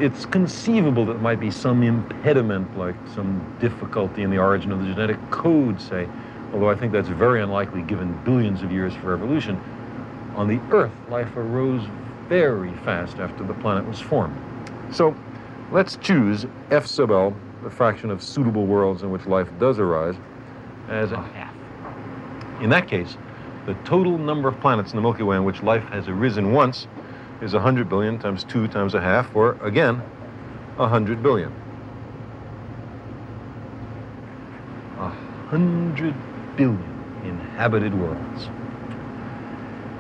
B: It's conceivable that there might be some impediment, like some difficulty in the origin of the genetic code, say, although I think that's very unlikely given billions of years for evolution. On the Earth, life arose very fast after the planet was formed. So let's choose F sub L, the fraction of suitable worlds in which life does arise, as a half. In that case, the total number of planets in the Milky Way in which life has arisen once is 100 billion times 2 times a half, or again, 100 billion. 100 billion inhabited worlds.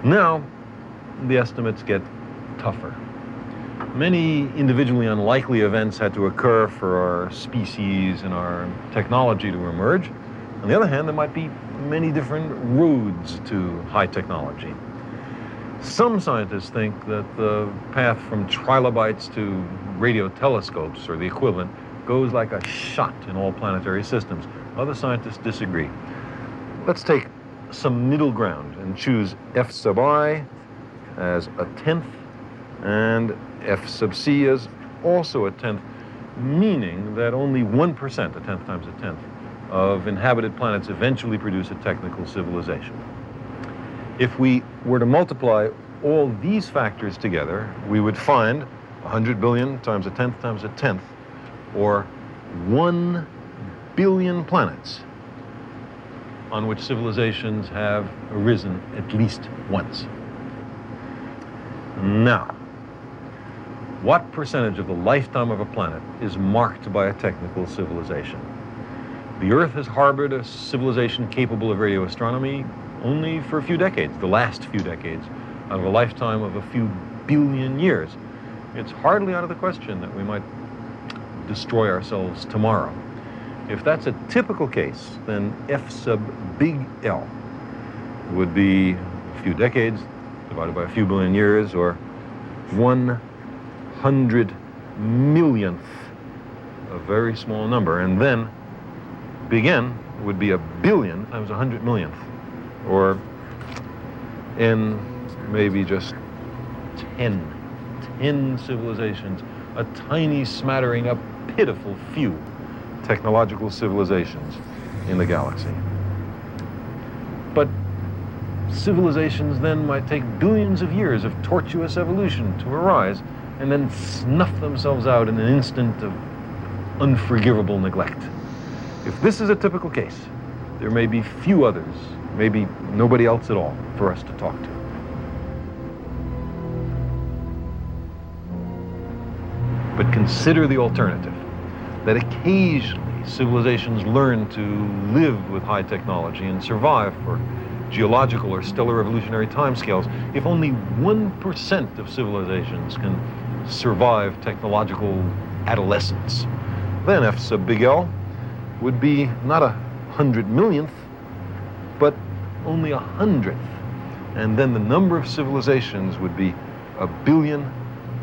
B: Now, the estimates get tougher. Many individually unlikely events had to occur for our species and our technology to emerge. On the other hand, there might be many different roads to high technology. Some scientists think that the path from trilobites to radio telescopes, or the equivalent, goes like a shot in all planetary systems. Other scientists disagree. Let's take some middle ground and choose F sub I as a tenth and F sub C as also a tenth, meaning that only 1%, a tenth times a tenth, of inhabited planets eventually produce a technical civilization. If we were to multiply all these factors together, we would find 100 billion times a tenth, or 1 billion planets on which civilizations have arisen at least once. Now, what percentage of the lifetime of a planet is marked by a technical civilization? The Earth has harbored a civilization capable of radio astronomy only for a few decades, the last few decades, out of a lifetime of a few billion years. It's hardly out of the question that we might destroy ourselves tomorrow. If that's a typical case, then F sub big L would be a few decades divided by a few billion years, or 100 millionth, a very small number. And then big N would be a billion times 100 millionth, or N maybe just 10 civilizations, a tiny smattering, a pitiful few technological civilizations in the galaxy. But civilizations then might take billions of years of tortuous evolution to arise and then snuff themselves out in an instant of unforgivable neglect. If this is a typical case, there may be few others, maybe nobody else at all for us to talk to. But consider the alternative, that occasionally civilizations learn to live with high technology and survive for geological or stellar evolutionary timescales. If only 1% of civilizations can survive technological adolescence, then F sub big L would be not 100 millionth, but only 100th. And then the number of civilizations would be a billion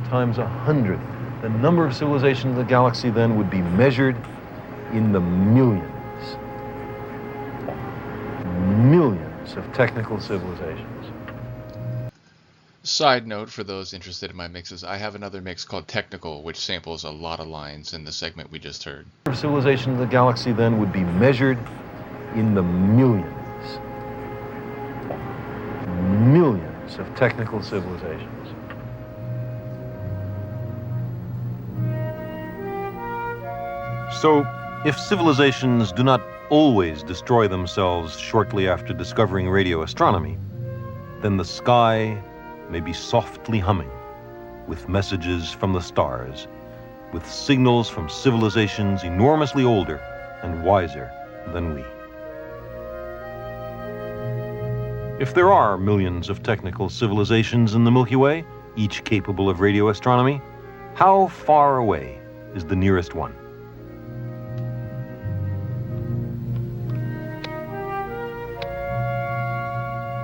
B: times 100th. The number of civilizations in the galaxy then would be measured in the millions. Millions of technical civilizations.
A: Side note for those interested in my mixes, I have another mix called Technical, which samples a lot of lines in the segment we just heard.
B: The number of civilizations in the galaxy then would be measured in the millions. Millions of technical civilizations. So, if civilizations do not always destroy themselves shortly after discovering radio astronomy, then the sky may be softly humming with messages from the stars, with signals from civilizations enormously older and wiser than we. If there are millions of technical civilizations in the Milky Way, each capable of radio astronomy, how far away is the nearest one?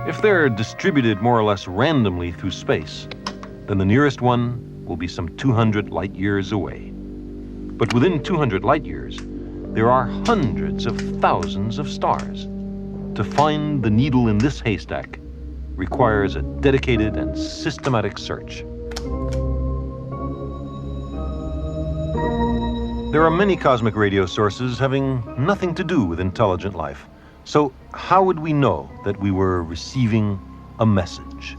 B: If they're distributed more or less randomly through space, then the nearest one will be some 200 light years away. But within 200 light years, there are hundreds of thousands of stars. To find the needle in this haystack requires a dedicated and systematic search. There are many cosmic radio sources having nothing to do with intelligent life. So how would we know that we were receiving a message?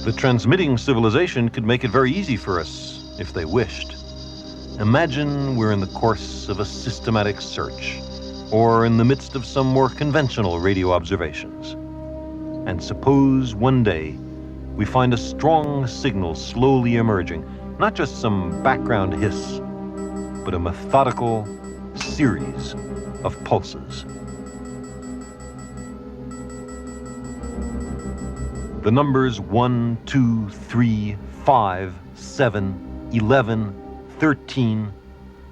B: The transmitting civilization could make it very easy for us if they wished. Imagine we're in the course of a systematic search, or in the midst of some more conventional radio observations. And suppose one day we find a strong signal slowly emerging, not just some background hiss, but a methodical series of pulses. The numbers 1, 2, 3, 5, 7, 11, 13,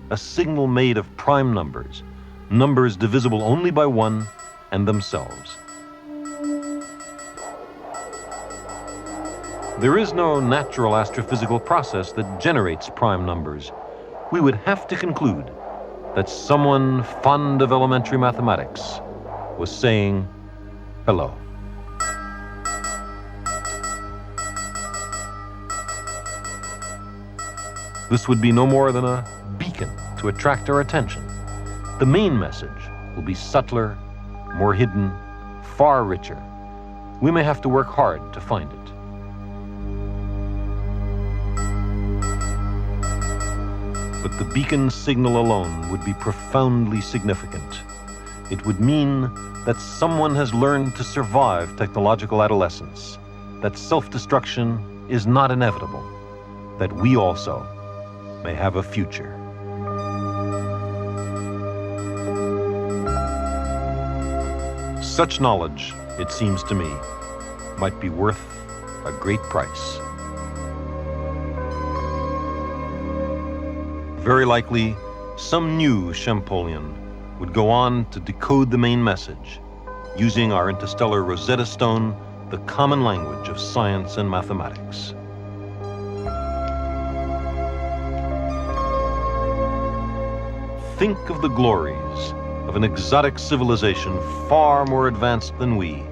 B: a signal made of prime numbers, numbers divisible only by 1 and themselves. There is no natural astrophysical process that generates prime numbers. We would have to conclude that someone fond of elementary mathematics was saying hello. This would be no more than a beacon to attract our attention. The main message will be subtler, more hidden, far richer. We may have to work hard to find it. but the beacon signal alone would be profoundly significant. It would mean that someone has learned to survive technological adolescence, that self-destruction is not inevitable, that we also may have a future. Such knowledge, it seems to me, might be worth a great price. Very likely, some new Champollion would go on to decode the main message, using our interstellar Rosetta Stone, the common language of science and mathematics. Think of the glories of an exotic civilization far more advanced than we,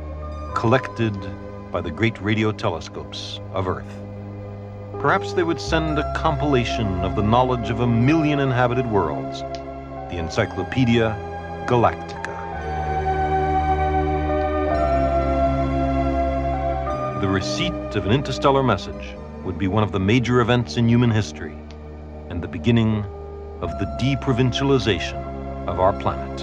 B: collected by the great radio telescopes of Earth. Perhaps they would send a compilation of the knowledge of 1 million inhabited worlds, the Encyclopedia Galactica. The receipt of an interstellar message would be one of the major events in human history and the beginning of the deprovincialization of our planet.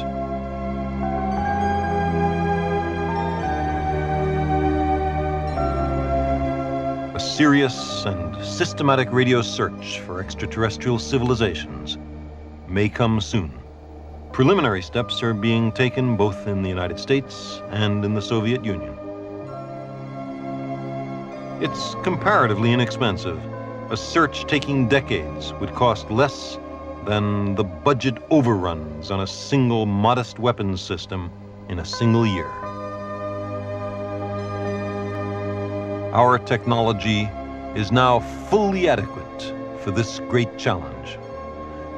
B: A serious and systematic radio search for extraterrestrial civilizations may come soon. Preliminary steps are being taken both in the United States and in the Soviet Union. It's comparatively inexpensive. A search taking decades would cost less than the budget overruns on a single modest weapons system in a single year. Our technology is now fully adequate for this great challenge,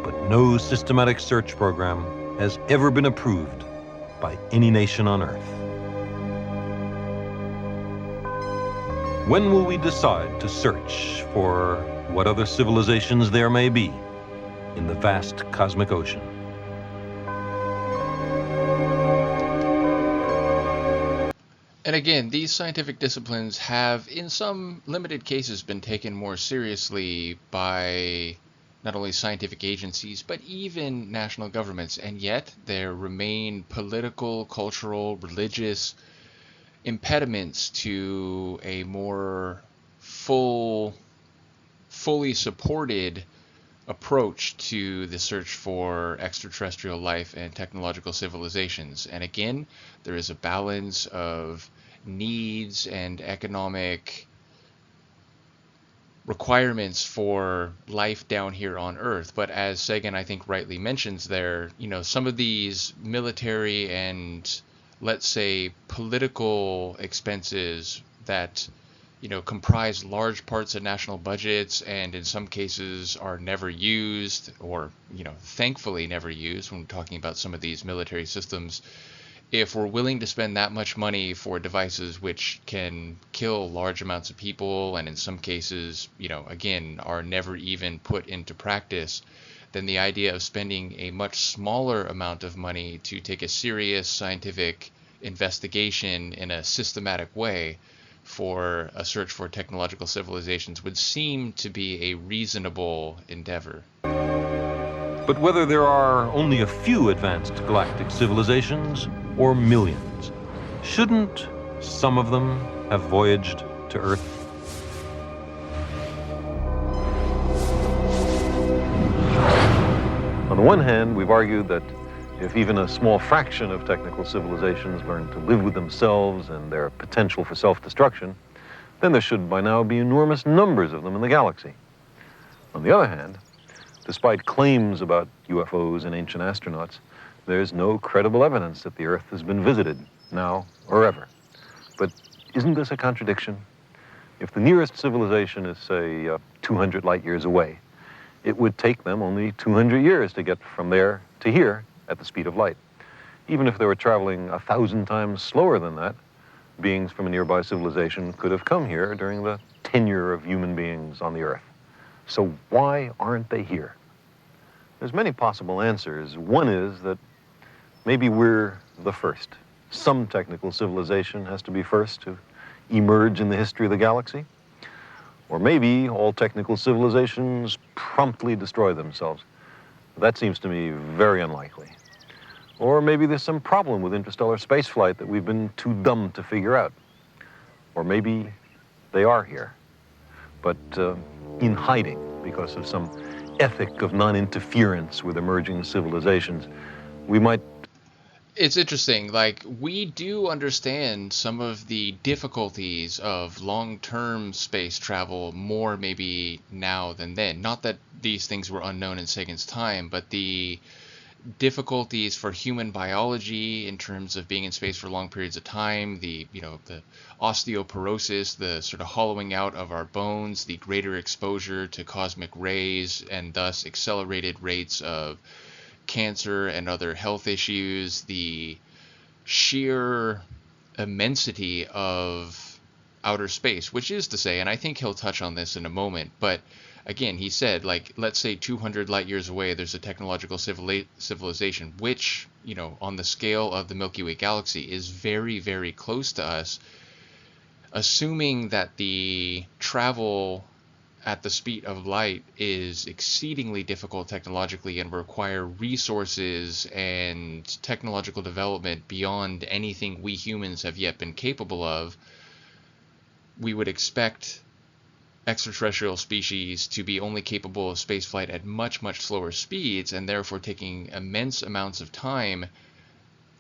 B: but no systematic search program has ever been approved by any nation on Earth. When will we decide to search for what other civilizations there may be in the vast cosmic ocean?
A: And again, these scientific disciplines have, in some limited cases, been taken more seriously by not only scientific agencies, but even national governments. And yet, there remain political, cultural, religious impediments to a more fully supported approach to the search for extraterrestrial life and technological civilizations. And again, there is a balance of needs and economic requirements for life down here on Earth. But as Sagan, I think, rightly mentions there, some of these military and, let's say, political expenses that comprise large parts of national budgets and in some cases are never used, or thankfully never used when we're talking about some of these military systems. If we're willing to spend that much money for devices which can kill large amounts of people and in some cases, again, are never even put into practice, then the idea of spending a much smaller amount of money to take a serious scientific investigation in a systematic way for a search for technological civilizations would seem to be a reasonable endeavor.
B: But whether there are only a few advanced galactic civilizations or millions, shouldn't some of them have voyaged to Earth? On the one hand, we've argued that if even a small fraction of technical civilizations learn to live with themselves and their potential for self-destruction, then there should by now be enormous numbers of them in the galaxy. On the other hand, despite claims about UFOs and ancient astronauts, there's no credible evidence that the Earth has been visited, now or ever. But isn't this a contradiction? If the nearest civilization is, say, 200 light years away, it would take them only 200 years to get from there to here at the speed of light. Even if they were traveling 1,000 times slower than that, beings from a nearby civilization could have come here during the tenure of human beings on the Earth. So why aren't they here? There's many possible answers. One is that maybe we're the first. Some technical civilization has to be first to emerge in the history of the galaxy. Or maybe all technical civilizations promptly destroy themselves. That seems to me very unlikely. Or maybe there's some problem with interstellar spaceflight that we've been too dumb to figure out. Or maybe they are here, but in hiding because of some ethic of non-interference with emerging civilizations. We might...
A: It's interesting, like, we do understand some of the difficulties of long-term space travel more maybe now than then. Not that these things were unknown in Sagan's time, but the difficulties for human biology in terms of being in space for long periods of time, the osteoporosis, the sort of hollowing out of our bones, the greater exposure to cosmic rays, and thus accelerated rates of cancer and other health issues, the sheer immensity of outer space, which is to say, and I think he'll touch on this in a moment, but again, he said, like, let's say 200 light years away, there's a technological civilization, which, on the scale of the Milky Way galaxy is very, very close to us. Assuming that the travel at the speed of light is exceedingly difficult technologically and require resources and technological development beyond anything we humans have yet been capable of, we would expect extraterrestrial species to be only capable of spaceflight at much, much slower speeds and therefore taking immense amounts of time.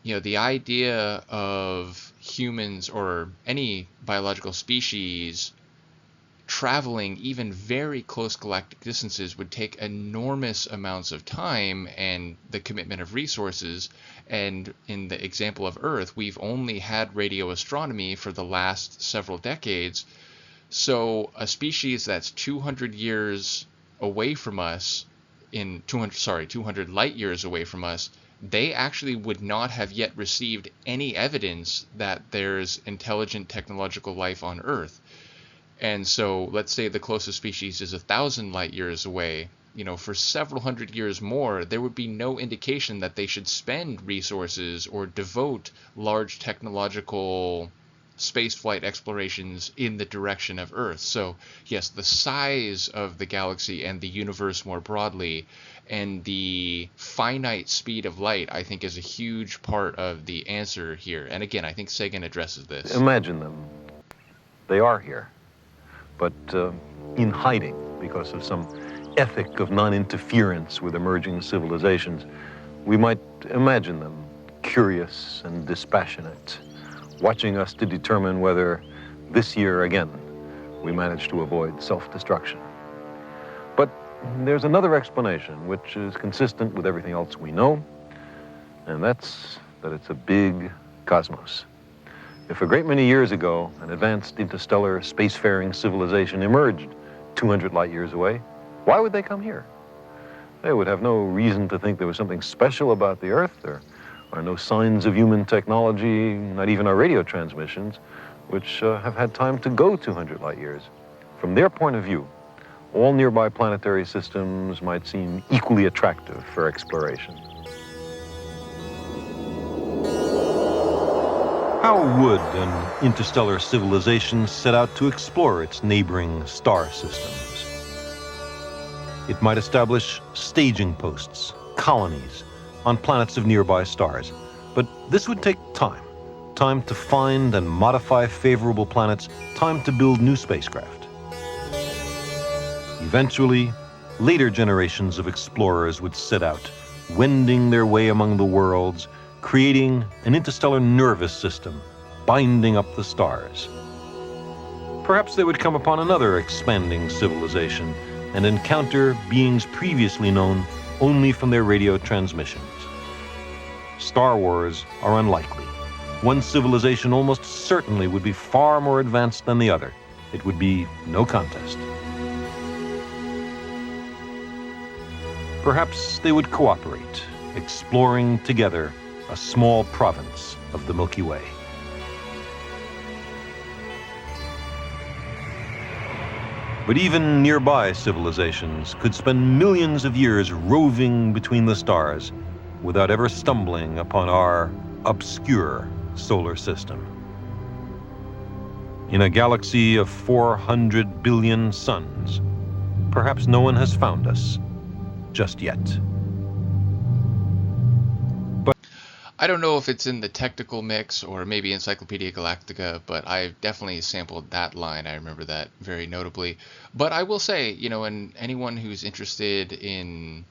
A: The idea of humans or any biological species traveling even very close galactic distances would take enormous amounts of time and the commitment of resources. And in the example of Earth, we've only had radio astronomy for the last several decades. So a species that's 200 years away from us, 200 light years away from us, they actually would not have yet received any evidence that there's intelligent technological life on Earth. And so let's say the closest species is 1,000 light years away. For several hundred years more, there would be no indication that they should spend resources or devote large technological spaceflight explorations in the direction of Earth. So yes, the size of the galaxy and the universe more broadly and the finite speed of light, I think, is a huge part of the answer here. And again, I think Sagan addresses this.
B: Imagine them. They are here, but in hiding because of some ethic of non-interference with emerging civilizations. We might imagine them curious and dispassionate, watching us to determine whether this year again we manage to avoid self-destruction. But there's another explanation which is consistent with everything else we know, and that's that it's a big cosmos. If a great many years ago an advanced interstellar spacefaring civilization emerged 200 light years away, why would they come here? They would have no reason to think there was something special about the Earth. There are no signs of human technology, not even our radio transmissions, which have had time to go 200 light years. From their point of view, all nearby planetary systems might seem equally attractive for exploration. How would an interstellar civilization set out to explore its neighboring star systems? It might establish staging posts, colonies, on planets of nearby stars. But this would take time. Time to find and modify favorable planets, time to build new spacecraft. Eventually, later generations of explorers would set out, wending their way among the worlds, creating an interstellar nervous system, binding up the stars. Perhaps they would come upon another expanding civilization and encounter beings previously known only from their radio transmissions. Star wars are unlikely. One civilization almost certainly would be far more advanced than the other. It would be no contest. Perhaps they would cooperate, exploring together a small province of the Milky Way. But even nearby civilizations could spend millions of years roving between the stars without ever stumbling upon our obscure solar system. In a galaxy of 400 billion suns, perhaps no one has found us just yet.
A: I don't know if it's in the technical mix or maybe Encyclopedia Galactica, but I definitely sampled that line. I remember that very notably. But I will say, and anyone who's interested in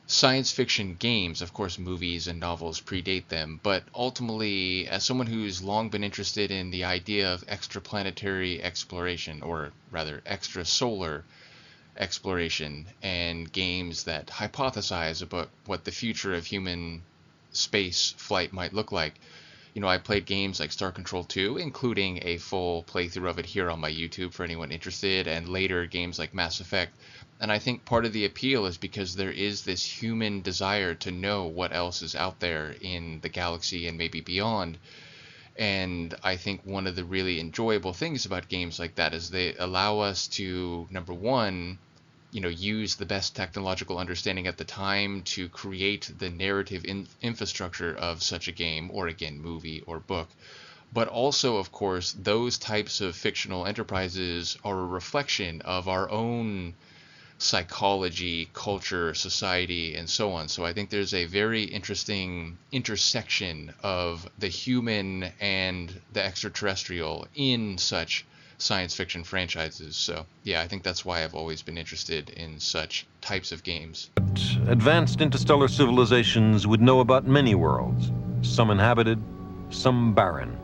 A: science fiction games, of course, movies and novels predate them, but ultimately, as someone who's long been interested in the idea of extraplanetary exploration, or rather, extrasolar exploration, and games that hypothesize about what the future of human space flight might look like. I played games like Star Control 2, including a full playthrough of it here on my YouTube for anyone interested, and later games like Mass Effect. And I think part of the appeal is because there is this human desire to know what else is out there in the galaxy and maybe beyond. And I think one of the really enjoyable things about games like that is they allow us to, number one, use the best technological understanding at the time to create the narrative infrastructure of such a game, or again, movie or book. But also, of course, those types of fictional enterprises are a reflection of our own psychology, culture, society, and so on. So I think there's a very interesting intersection of the human and the extraterrestrial in such science fiction franchises. So yeah, I think that's why I've always been interested in such types of games.
B: But advanced interstellar civilizations would know about many worlds, some inhabited, some barren.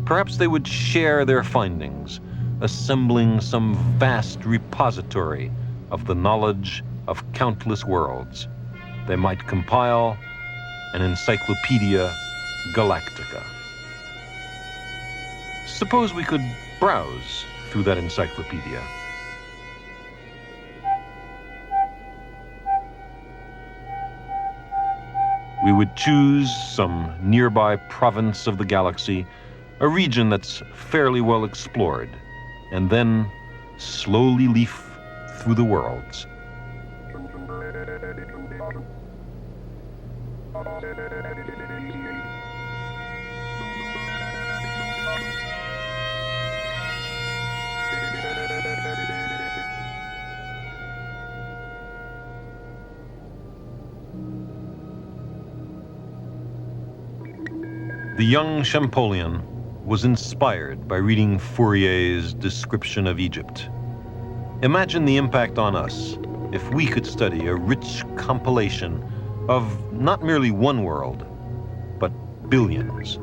B: Perhaps they would share their findings, assembling some vast repository of the knowledge of countless worlds. They might compile an Encyclopedia Galactica. Suppose we could browse through that encyclopedia. We would choose some nearby province of the galaxy, a region that's fairly well explored, and then slowly leaf through the worlds. The young Champollion was inspired by reading Fourier's description of Egypt. Imagine the impact on us if we could study a rich compilation of not merely one world, but billions.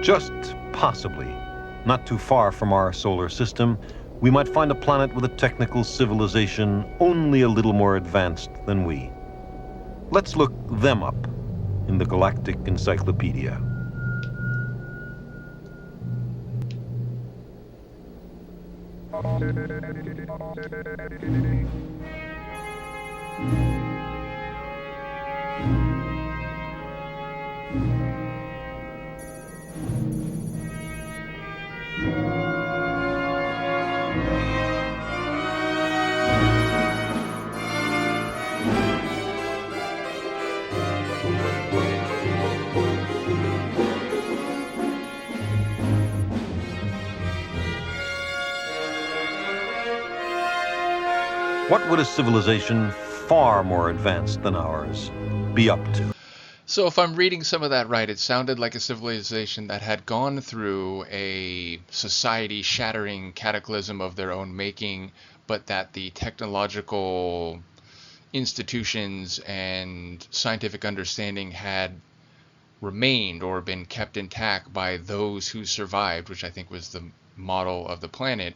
B: Just possibly, not too far from our solar system, we might find a planet with a technical civilization only a little more advanced than we. Let's look them up in the Galactic Encyclopedia. What would a civilization far more advanced than ours be up to?
A: So if I'm reading some of that right, it sounded like a civilization that had gone through a society-shattering cataclysm of their own making, but that the technological institutions and scientific understanding had remained or been kept intact by those who survived, which I think was the model of the planet.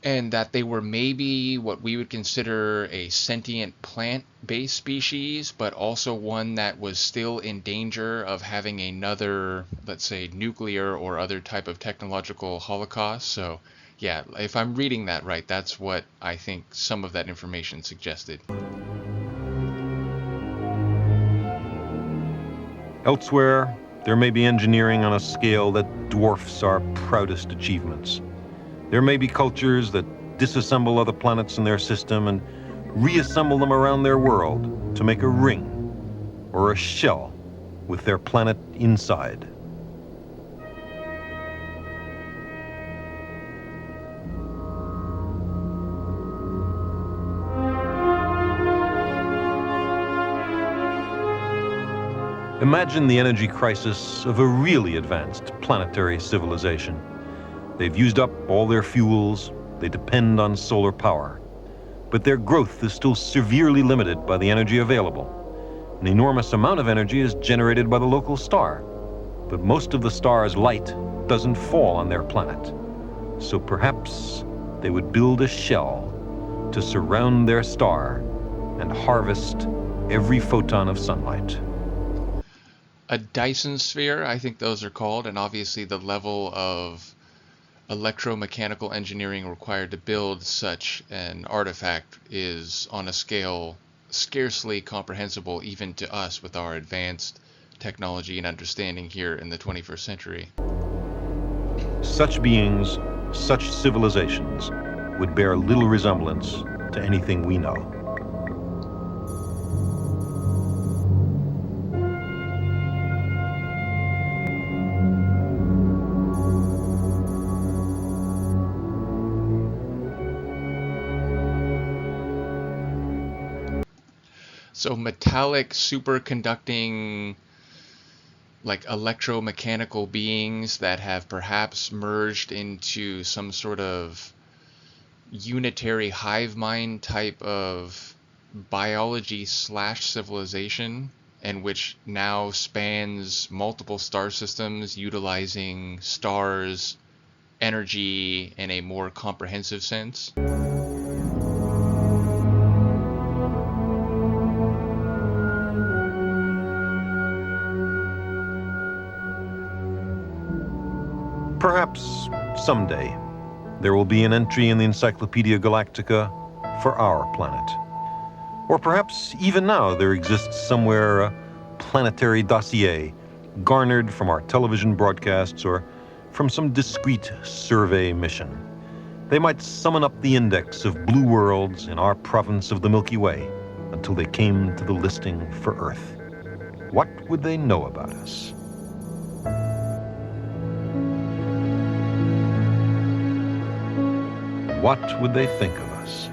A: And that they were maybe what we would consider a sentient plant-based species, but also one that was still in danger of having another, let's say, nuclear or other type of technological holocaust. So Yeah, if I'm reading that right, that's what I think some of that information suggested.
B: Elsewhere, there may be engineering on a scale that dwarfs our proudest achievements. There may be cultures that disassemble other planets in their system and reassemble them around their world to make a ring or a shell with their planet inside. Imagine the energy crisis of a really advanced planetary civilization. They've used up all their fuels, they depend on solar power. But their growth is still severely limited by the energy available. An enormous amount of energy is generated by the local star, but most of the star's light doesn't fall on their planet. So perhaps they would build a shell to surround their star and harvest every photon of sunlight.
A: A Dyson sphere, I think those are called, and obviously the level of electromechanical engineering required to build such an artifact is on a scale scarcely comprehensible even to us with our advanced technology and understanding here in the 21st century.
B: Such beings, such civilizations, would bear little resemblance to anything we know.
A: So metallic, superconducting, like electromechanical beings that have perhaps merged into some sort of unitary hive mind type of biology / civilization, and which now spans multiple star systems, utilizing stars' energy in a more comprehensive sense.
B: Perhaps someday there will be an entry in the Encyclopedia Galactica for our planet. Or perhaps even now there exists somewhere a planetary dossier garnered from our television broadcasts or from some discrete survey mission. They might summon up the index of blue worlds in our province of the Milky Way until they came to the listing for Earth. What would they know about us? What would they think of us?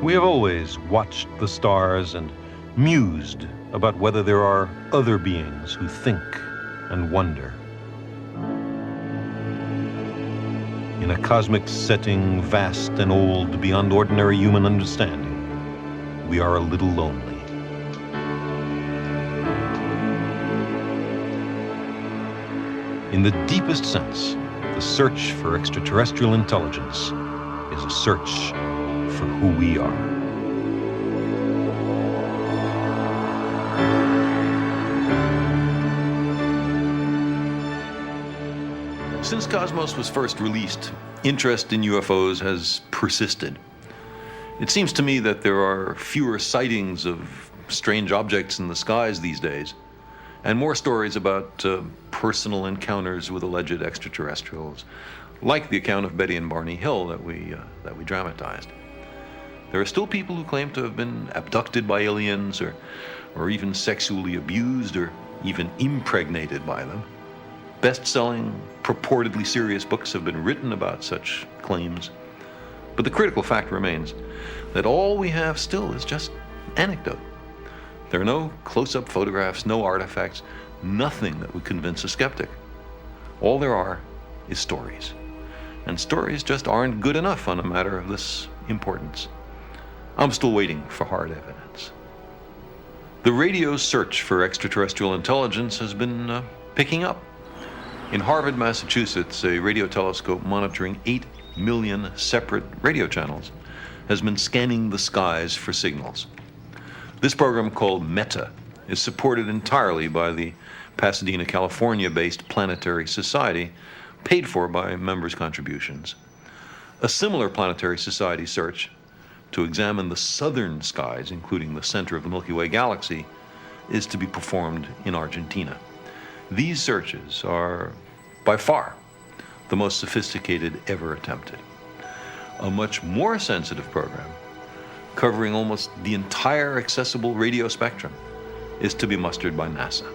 B: We have always watched the stars and mused about whether there are other beings who think and wonder. In a cosmic setting vast and old beyond ordinary human understanding, we are a little lonely. In the deepest sense, the search for extraterrestrial intelligence is a search for who we are. Since Cosmos was first released, interest in UFOs has persisted. It seems to me that there are fewer sightings of strange objects in the skies these days, and more stories about personal encounters with alleged extraterrestrials, like the account of Betty and Barney Hill that we dramatized. There are still people who claim to have been abducted by aliens, or even sexually abused, or even impregnated by them. Best-selling, purportedly serious books have been written about such claims. But the critical fact remains that all we have still is just anecdote. There are no close-up photographs, no artifacts, nothing that would convince a skeptic. All there are is stories. And stories just aren't good enough on a matter of this importance. I'm still waiting for hard evidence. The radio search for extraterrestrial intelligence has been picking up. In Harvard, Massachusetts, a radio telescope monitoring 8 million separate radio channels has been scanning the skies for signals. This program, called META, is supported entirely by the Pasadena, California-based Planetary Society, paid for by members' contributions. A similar Planetary Society search to examine the southern skies, including the center of the Milky Way galaxy, is to be performed in Argentina. These searches are, by far, the most sophisticated ever attempted. A much more sensitive program, covering almost the entire accessible radio spectrum, is to be mustered by NASA.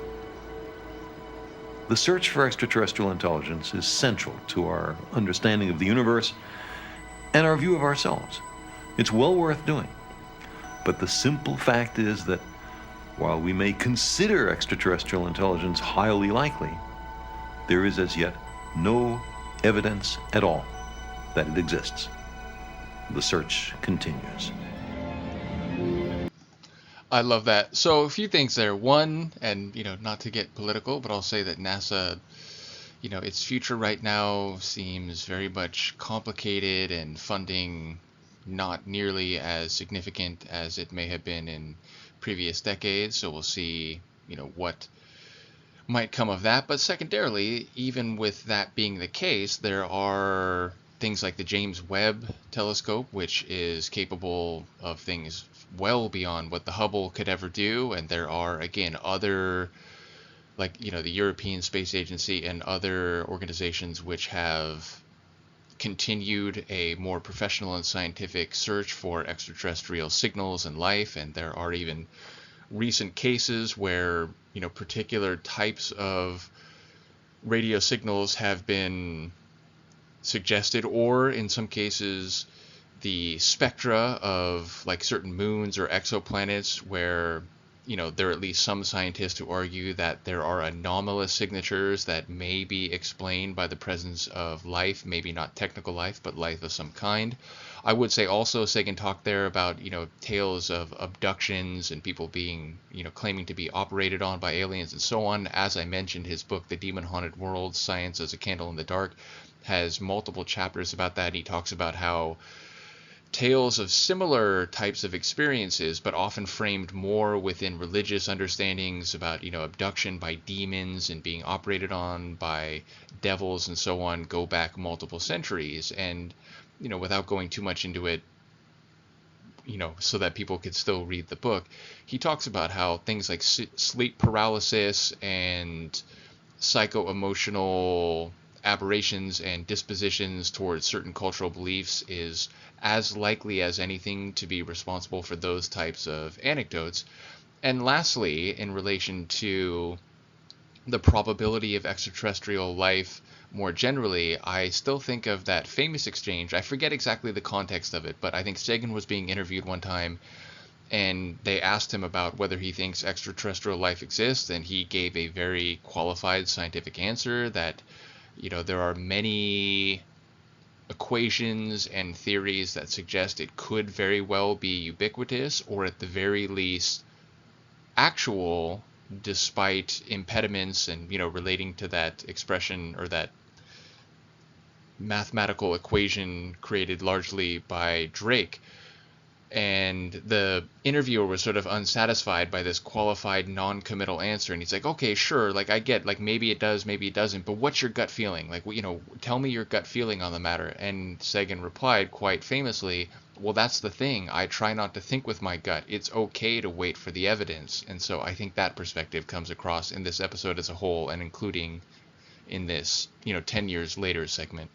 B: The search for extraterrestrial intelligence is central to our understanding of the universe and our view of ourselves. It's well worth doing. But the simple fact is that while we may consider extraterrestrial intelligence highly likely, there is as yet no evidence at all that it exists. The search continues.
A: I love that. So a few things there. One, and not to get political, but I'll say that NASA, its future right now seems very much complicated, and funding not nearly as significant as it may have been in previous decades. So we'll see, what might come of that. But secondarily, even with that being the case, there are things like the James Webb telescope, which is capable of things well beyond what the Hubble could ever do. And there are, again, other, like, the European Space Agency and other organizations which have continued a more professional and scientific search for extraterrestrial signals and life. And there are even recent cases where, particular types of radio signals have been suggested, or in some cases the spectra of like certain moons or exoplanets, where there are at least some scientists who argue that there are anomalous signatures that may be explained by the presence of life, maybe not technical life, but life of some kind. I would say also Sagan talked there about, tales of abductions and people being, claiming to be operated on by aliens and so on. As I mentioned, his book, The Demon Haunted World, Science as a Candle in the Dark, has multiple chapters about that. And he talks about how tales of similar types of experiences, but often framed more within religious understandings about, abduction by demons and being operated on by devils and so on, go back multiple centuries. And, without going too much into it, so that people could still read the book, he talks about how things like sleep paralysis and psycho-emotional aberrations and dispositions towards certain cultural beliefs is as likely as anything to be responsible for those types of anecdotes. And lastly, in relation to the probability of extraterrestrial life more generally, I still think of that famous exchange. I forget exactly the context of it, but I think Sagan was being interviewed one time, and they asked him about whether he thinks extraterrestrial life exists, and he gave a very qualified scientific answer that there are many equations and theories that suggest it could very well be ubiquitous, or at the very least actual, despite impediments and, relating to that expression or that mathematical equation created largely by Drake. And the interviewer was sort of unsatisfied by this qualified non-committal answer. And he's like, okay, sure, like I get, like maybe it does, maybe it doesn't, but what's your gut feeling? Like, tell me your gut feeling on the matter. And Sagan replied quite famously, well, that's the thing. I try not to think with my gut. It's okay to wait for the evidence. And so I think that perspective comes across in this episode as a whole, and including in this, 10 years later segment.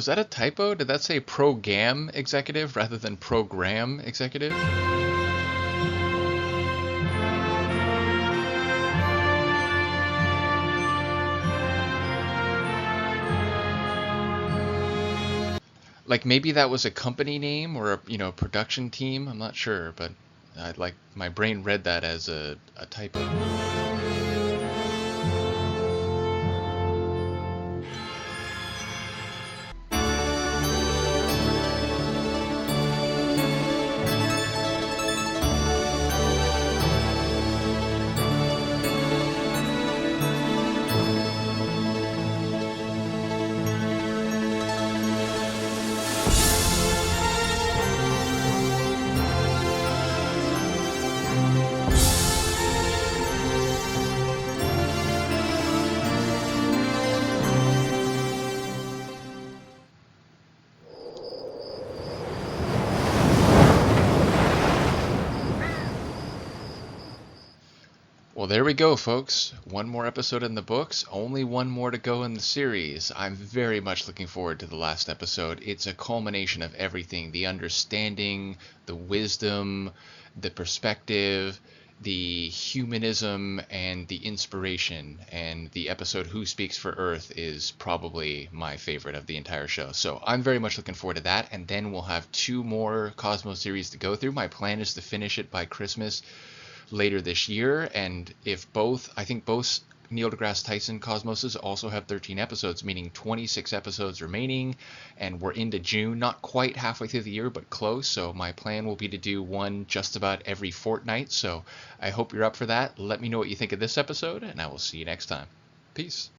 A: Was that a typo? Did that say program executive rather than program executive? Like maybe that was a company name or a production team. I'm not sure, but my brain read that as a typo. Well, there we go, folks. One more episode in the books, only one more to go in the series. I'm very much looking forward to the last episode. It's a culmination of everything, the understanding, the wisdom, the perspective, the humanism, and the inspiration. And the episode Who Speaks for Earth is probably my favorite of the entire show. So I'm very much looking forward to that. And then we'll have 2 more Cosmos series to go through. My plan is to finish it by Christmas later this year, and I think both Neil deGrasse Tyson Cosmoses also have 13 episodes, meaning 26 episodes remaining, and we're into June, not quite halfway through the year, but close. So my plan will be to do one just about every fortnight. So I hope you're up for that. Let me know what you think of this episode, and I will see you next time. Peace.